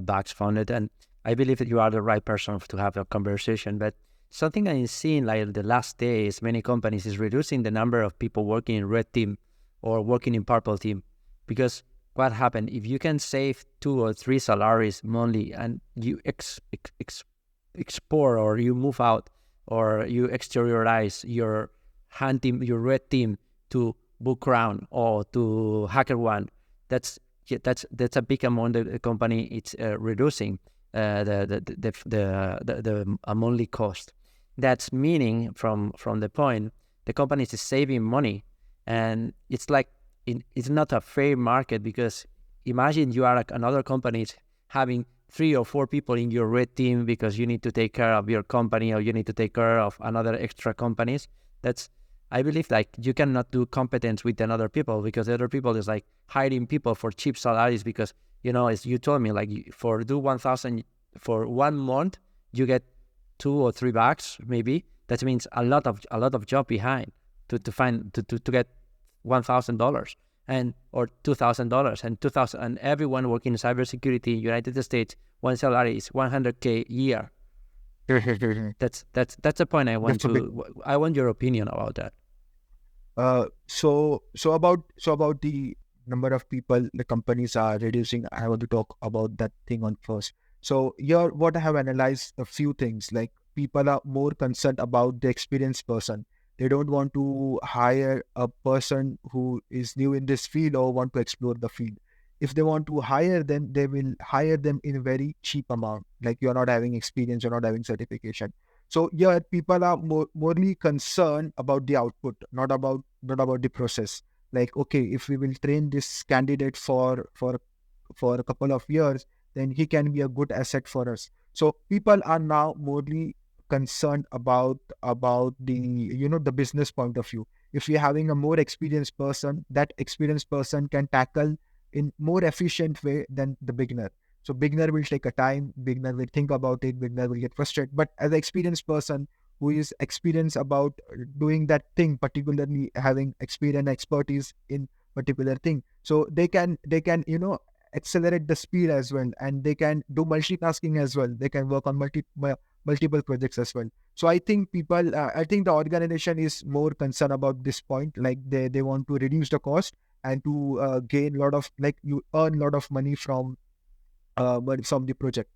bugs founded, and I believe that you are the right person to have a conversation. But something I'm seeing like the last days, many companies is reducing the number of people working in red team or working in purple team, because what happened if you can save 2 or 3 salaries monthly and you export or you move out or you exteriorize your hand team, your red team to Bookground or to HackerOne, that's a big amount that the company it's reducing the monthly cost. That's meaning from the point the company is saving money, and it's like it's not a fair market, because imagine you are like another company having 3 or 4 people in your red team because you need to take care of your company or you need to take care of another extra companies. That's, I believe, like you cannot do competence with another people, because the other people is like hiring people for cheap salaries, because as you told me, like for do 1,000 for 1 month you get 2 or 3 bucks maybe. That means a lot of job behind to get $1,000 and or $2,000 and 2,000, and everyone working in cybersecurity in United States, one salary is $100K a year. That's a point I want I want your opinion about that. So about the number of people the companies are reducing, I want to talk about that thing on first. So here, what I have analyzed a few things, like people are more concerned about the experienced person. They don't want to hire a person who is new in this field or want to explore the field. if they want to hire them, they will hire them in a very cheap amount. Like you're not having experience, you're not having certification. So yeah, people are morely concerned about the output, not about the process. Like, okay, if we will train this candidate for a couple of years, then he can be a good asset for us. So people are now morely concerned about the the business point of view. If you're having a more experienced person, that experienced person can tackle in more efficient way than the beginner. So beginner will take a time, beginner will think about it, beginner will get frustrated. But as an experienced person who is experienced about doing that thing, particularly having experience and expertise in particular thing, so they can accelerate the speed as well, and they can do multitasking as well. They can work on multiple projects as well. So I think I think the organization is more concerned about this point. Like they want to reduce the cost and to gain a lot of, like, you earn a lot of money from the project.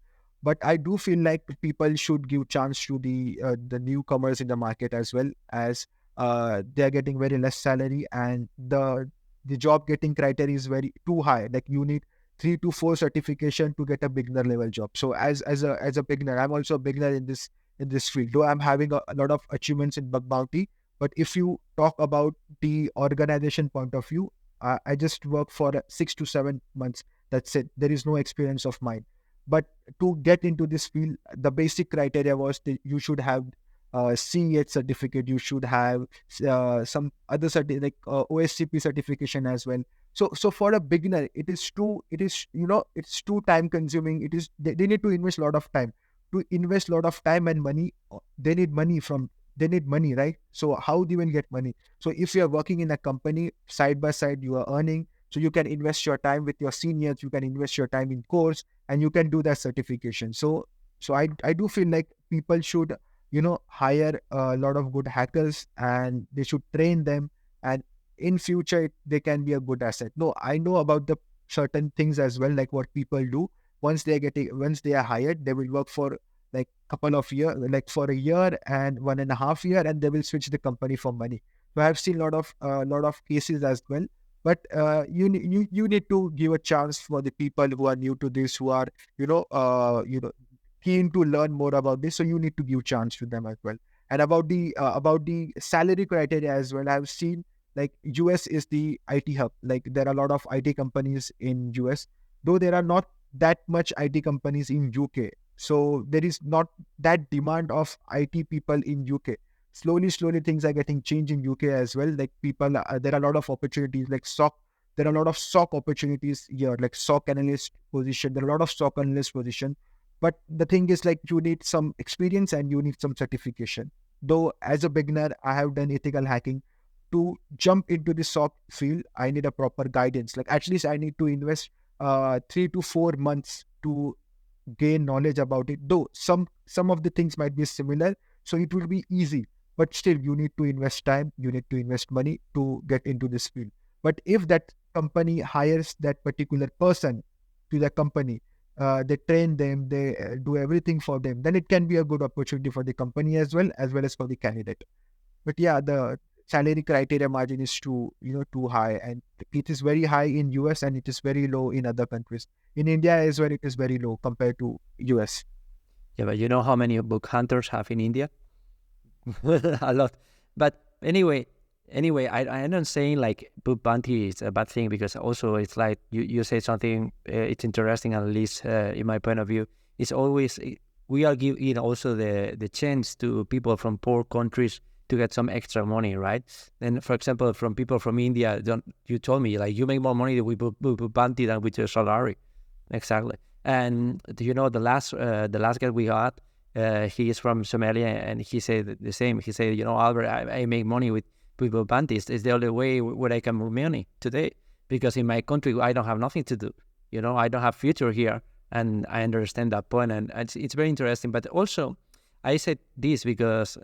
But I do feel like people should give chance to the newcomers in the market, as well as they are getting very less salary, and the job getting criteria is very too high. Like you need 3 to 4 certification to get a beginner level job. So as a beginner, I'm also a beginner in this field, though I'm having a lot of achievements in Bugbounty. But if you talk about the organization point of view, I just work for 6 to 7 months. That's it. There is no experience of mine. But to get into this field, the basic criteria was that you should have CEH certificate, you should have some other like OSCP certification as well. So for a beginner, it's too time consuming. They need to invest a lot of time. To invest a lot of time and money, they need money, right? So how do you even get money? So if you are working in a company, side by side, you are earning. So you can invest your time with your seniors, you can invest your time in course, and you can do that certification. So I do feel like people should, hire a lot of good hackers, and they should train them, and in future they can be a good asset. No, I know about the certain things as well, like what people do. Once they are hired, they will work for like couple of years, like for a year and 1.5 year, and they will switch the company for money. So I've seen a lot of cases as well. But you need to give a chance for the people who are new to this, who are keen to learn more about this. So you need to give chance to them as well. And about the salary criteria as well, I've seen, like, US is the IT hub. Like there are a lot of IT companies in US, though there are not that much IT companies in UK. So there is not that demand of IT people in UK. Slowly things are getting changed in UK as well. Like there are a lot of opportunities, like SOC. There are a lot of SOC opportunities here, like SOC analyst position. There are a lot of SOC analyst position. But the thing is, like, you need some experience and you need some certification. Though as a beginner, I have done ethical hacking. To jump into the SOC field, I need a proper guidance. Like at least I need to invest 3 to 4 months to gain knowledge about it. Though some of the things might be similar, so it will be easy. But still, you need to invest time, you need to invest money to get into this field. But if that company hires that particular person to the company, they train them, they do everything for them, then it can be a good opportunity for the company as well as for the candidate. But yeah, the salary criteria margin is too high, and it is very high in US and it is very low in other countries. In India as well, it is very low compared to US. Yeah, but you know how many book hunters have in India? A lot. But anyway, I'm not saying like Bugbounty is a bad thing, because also it's like you say something, it's interesting, at least in my point of view. It's always, we are giving also the chance to people from poor countries to get some extra money, right? And for example, from people from India, you told me like you make more money with Bugbounty than with your salary. Exactly. And the last guy we got, he is from Somalia, and he said the same. He said, Albert, I make money with Bugbounty. It's the only way where I can make money today, because in my country I don't have nothing to do. I don't have future here, and I understand that point, and it's very interesting. But also, I said this because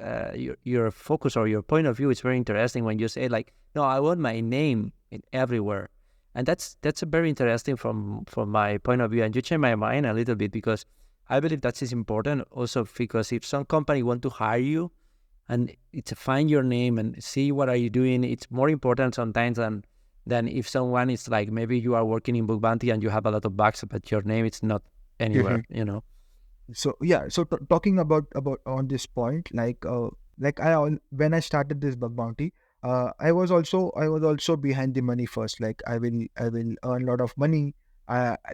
your focus or your point of view is very interesting when you say like, no, I want my name in everywhere. And that's a very interesting from my point of view. And you changed my mind a little bit, because I believe that is important also, because if some company want to hire you and it's find your name and see what are you doing, it's more important sometimes than if someone is like, maybe you are working in Bugbounty and you have a lot of bugs, but your name is not anywhere, So yeah, so talking about on this point, when I started this bug bounty, I was also behind the money first. Like I will earn a lot of money,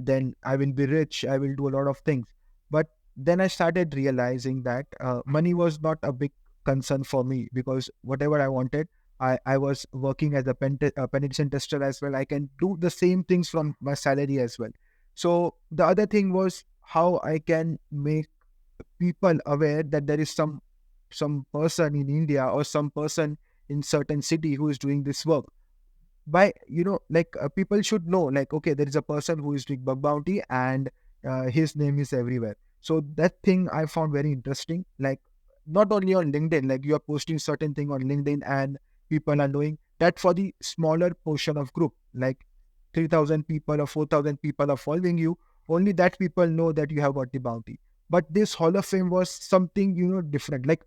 then I will be rich, I will do a lot of things. But then I started realizing that money was not a big concern for me, because whatever I wanted, I was working as a penetration tester as well. I can do the same things from my salary as well. So the other thing was how I can make people aware that there is some person in India or some person in certain city who is doing this work. By people should know, like, okay, there is a person who is doing bug bounty, and his name is everywhere. So that thing I found very interesting. Like, not only on LinkedIn, like you are posting certain thing on LinkedIn and people are knowing that. For the smaller portion of group, like 3,000 people or 4,000 people are following you, only that people know that you have got the bounty. But this Hall of Fame was something different. Like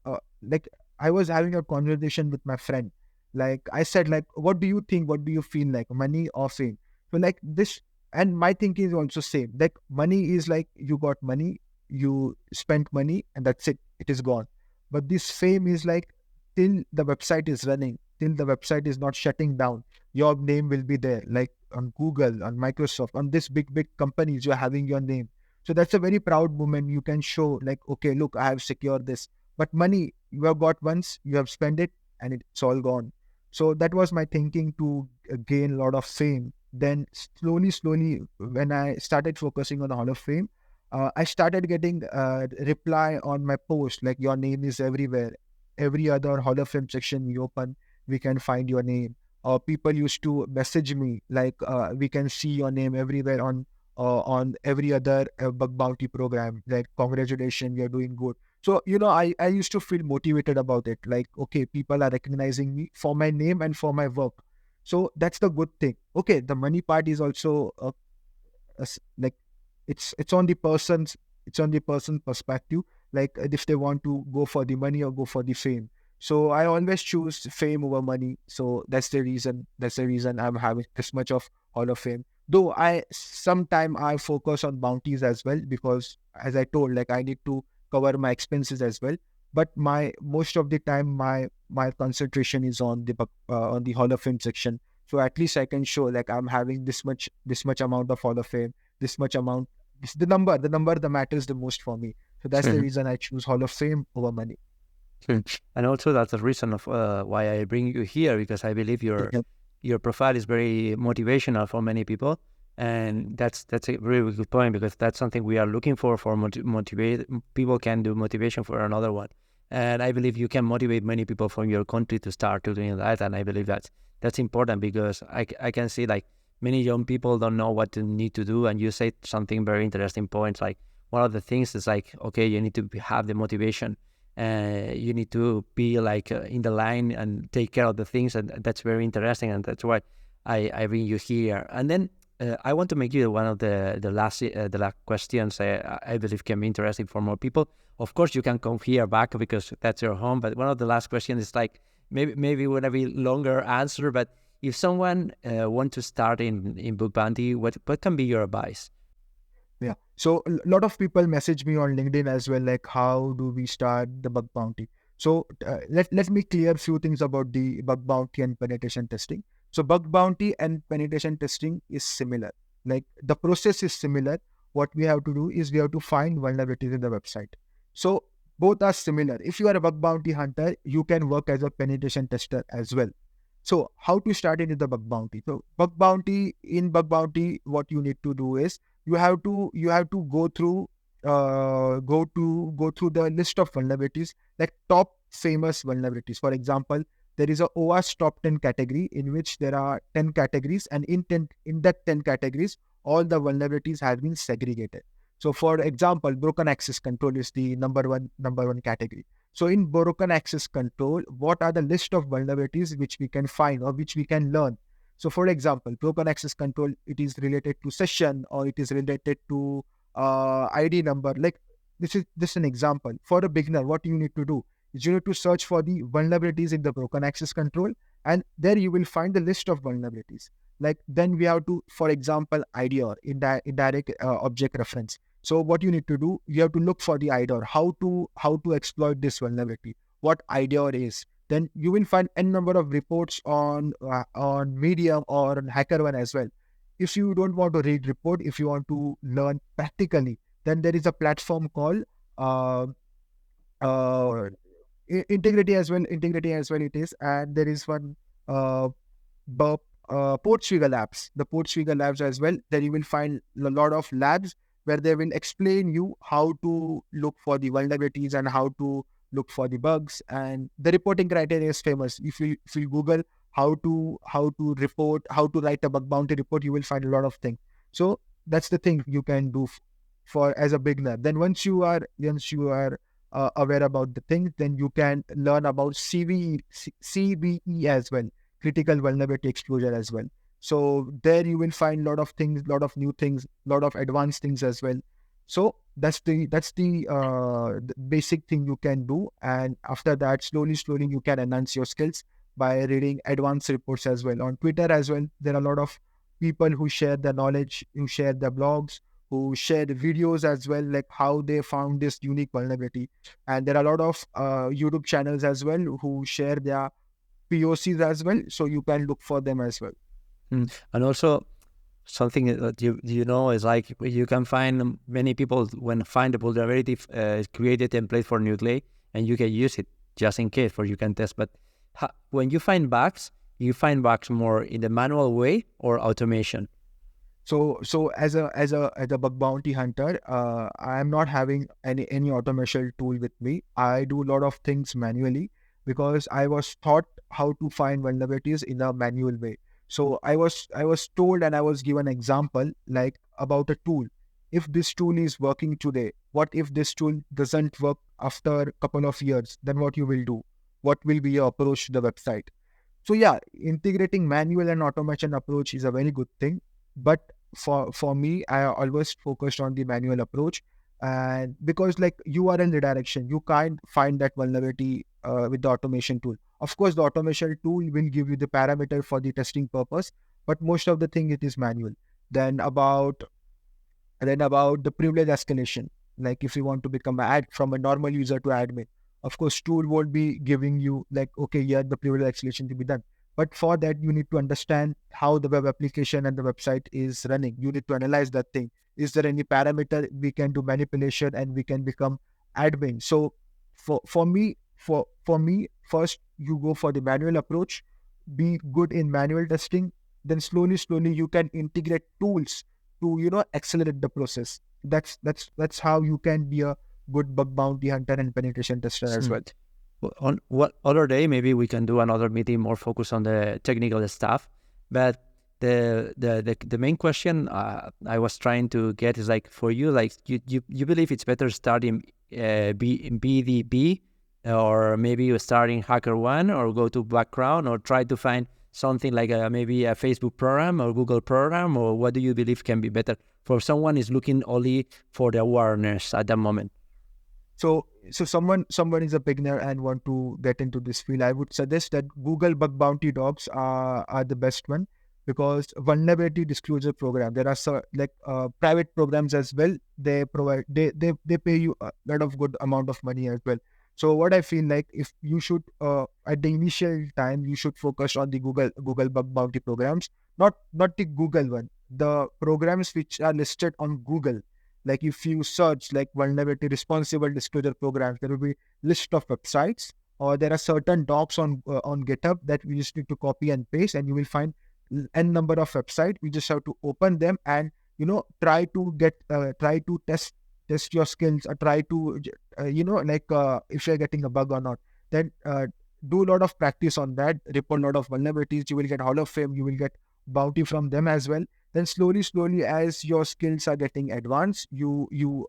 I was having a conversation with my friend. Like I said, like, what do you think? What do you feel like, money or fame? So like this, and my thinking is also same. Like money is like, you got money, you spent money, and that's it. It is gone. But this fame is like, till the website is running, till the website is not shutting down, your name will be there. Like on Google, on Microsoft, on this big companies, you're having your name. So that's a very proud moment. You can show like, okay, look, I have secured this. But money, you have got once, you have spent it, and it's all gone. So that was my thinking to gain a lot of fame. Then slowly, when I started focusing on the Hall of Fame, I started getting reply on my post, like, your name is everywhere. Every other Hall of Fame section we open, we can find your name. Or people used to message me like, we can see your name everywhere on every other bug bounty program. Like, congratulations, you're doing good. So, I used to feel motivated about it. Like, okay, people are recognizing me for my name and for my work. So that's the good thing. Okay, the money part is also like, it's on the person's perspective. Like, if they want to go for the money or go for the fame. So I always choose fame over money. So that's the reason I'm having this much of Hall of Fame. Though I focus on bounties as well, because as I told, like, I need to cover my expenses as well. But my most of the time, my concentration is on the Hall of Fame section. So at least I can show, like, I'm having this much amount of Hall of Fame, this much amount. The number that matters the most for me. So that's the reason I choose Hall of Fame over money. And also that's the reason of why I bring you here, because I believe your profile is very motivational for many people, and that's a really good point, because that's something we are looking for motivate people. Can do motivation for another one, and I believe you can motivate many people from your country to start doing that. And I believe that's important, because I can see like many young people don't know what to need to do, and you say something very interesting points. Like, one of the things is like, okay, you need to have the motivation. You need to be like in the line and take care of the things, and that's very interesting, and that's why I bring you here. And then I want to make you one of the last questions I believe can be interesting for more people. Of course, you can come here back because that's your home, but one of the last questions is like, maybe would be longer answer, but if someone want to start in Bugbounty, what can be your advice? Yeah. So a lot of people message me on LinkedIn as well, like, how do we start the bug bounty? So let me clear a few things about the bug bounty and penetration testing. So bug bounty and penetration testing is similar. Like, the process is similar. What we have to do is we have to find vulnerabilities in the website. So both are similar. If you are a bug bounty hunter, you can work as a penetration tester as well. So how to start it with the bug bounty? So in bug bounty, what you need to do is, you have to go through the list of vulnerabilities, like top famous vulnerabilities. For example, there is a OWASP top 10 category, in which there are 10 categories, and in that 10 categories, all the vulnerabilities have been segregated. So for example, broken access control is the number one category. So in broken access control, what are the list of vulnerabilities which we can find or which we can learn? So for example, broken access control, it is related to session, or it is related to ID number. Like, this is an example. For a beginner, what you need to do is, you need to search for the vulnerabilities in the broken access control, and there you will find the list of vulnerabilities. like then we have to, for example, IDR, indirect object reference. So what you need to do, you have to look for the IDR, how to exploit this vulnerability, what IDR is. Then you will find n number of reports on Medium or on HackerOne as well. If you don't want to read report, if you want to learn practically, then there is a platform called uh, uh, integrity as well it is. And there is one uh, the Portugal labs, the Portugal labs as well. There you will find a lot of labs where they will explain you how to look for the vulnerabilities and how to look for the bugs. And the reporting criteria is famous. If you Google how to report, how to write a bug bounty report, you will find a lot of things. So that's the thing you can do for as a beginner. Then once you are aware about the things, then you can learn about CVE as well, critical vulnerability exposure as well. So there you will find a lot of things, lot of new things, lot of advanced things as well. So that's the basic thing you can do. And after that, slowly you can enhance your skills by reading advanced reports as well. On Twitter as well, there are a lot of people who share their knowledge, who share their blogs, who share the videos as well, like how they found this unique vulnerability. And there are a lot of YouTube channels as well who share their POCs as well, so you can look for them as well. And also something that you know is like you can find many people when find a vulnerability, create a template for Nuclei, and you can use it just in case, or you can test. But when you find bugs more in the manual way or automation? So as a bug bounty hunter, I am not having any automation tool with me. I do a lot of things manually because I was taught how to find vulnerabilities in a manual way. So I was told, and I was given example like about a tool. If this tool is working today, what if this tool doesn't work after a couple of years? Then what you will do? What will be your approach to the website? So yeah, integrating manual and automation approach is a very good thing. But for me, I always focused on the manual approach. And because like URL redirection, you can't find that vulnerability with the automation tool. Of course, the automation tool will give you the parameter for the testing purpose, but most of the thing it is manual. Then about the privilege escalation, like if you want to become from a normal user to admin, of course tool won't be giving you like, okay, yeah, the privilege escalation to be done. But for that, you need to understand how the web application and the website is running. You need to analyze that thing. Is there any parameter we can do manipulation and we can become admin? So for me, first you go for the manual approach, be good in manual testing. Then slowly you can integrate tools to accelerate the process. That's how you can be a good bug bounty hunter and penetration tester as well. On what other day, maybe we can do another meeting more focused on the technical stuff. But the main question I was trying to get is like, for you, like you believe it's better starting in BDB, or maybe you start in HackerOne, or go to Background, or try to find something like maybe a Facebook program or Google program, or what do you believe can be better for someone is looking only for the awareness at that moment? So someone is a beginner and want to get into this field, I would suggest that Google Bug Bounty Dogs are the best one, because vulnerability disclosure program. There are private programs as well. They provide they pay you a lot of good amount of money as well. So what I feel like, if you should at the initial time, you should focus on the Google Bug Bounty programs, not the Google one, the programs which are listed on Google. Like if you search like vulnerability responsible disclosure programs, there will be list of websites, or there are certain docs on GitHub that we just need to copy and paste, and you will find n number of websites. We just have to open them and try to test your skills, or try to if you're getting a bug or not. Then do a lot of practice on that. Report a lot of vulnerabilities. You will get Hall of Fame. You will get bounty from them as well. Then slowly, as your skills are getting advanced, you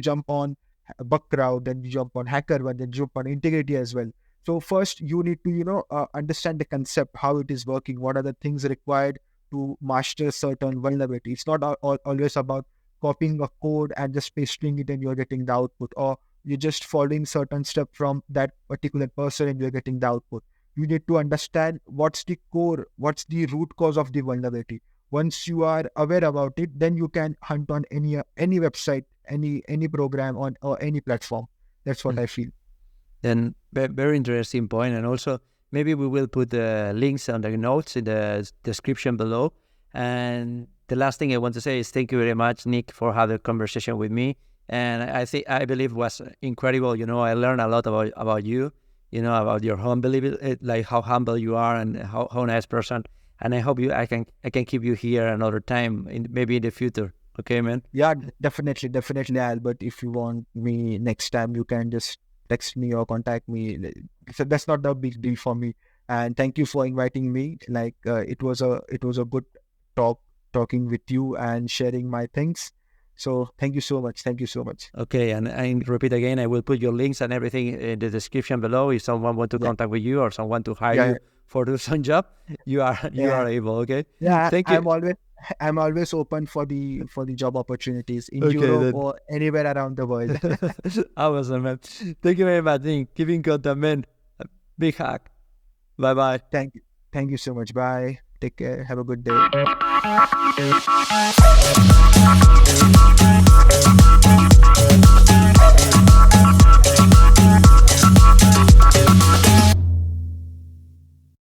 jump on Bugcrowd, then you jump on HackerOne, then jump on Integrity as well. So first, you need to understand the concept, how it is working, what are the things required to master certain vulnerability. It's not always about copying a code and just pasting it and you're getting the output, or you're just following certain step from that particular person and you're getting the output. you need to understand what's the core, what's the root cause of the vulnerability. Once you are aware about it, then you can hunt on any website, any program on or any platform. That's what I feel. Then very interesting point, and also maybe we will put the links on the notes in the description below. And the last thing I want to say is thank you very much, Nick, for having a conversation with me. And I believe it was incredible. I learned a lot about you. About your like how humble you are and how nice person. And I hope I can keep you here another time, maybe in the future. Okay, man? Yeah, definitely, Albert. If you want me next time, you can just text me or contact me. So that's not a big deal for me. And thank you for inviting me. Like it was a good talking with you and sharing my things. So thank you so much. Okay, and I repeat again, I will put your links and everything in the description below. If someone want to contact with you or someone to hire you for do some job, you are able. Okay. Yeah, thank you. I'm always open for the job opportunities in Europe or anywhere around the world. Awesome, man. Thank you very much. Keep in contact, man. Big hug. Bye bye. Thank you so much. Bye. Take care. Have a good day.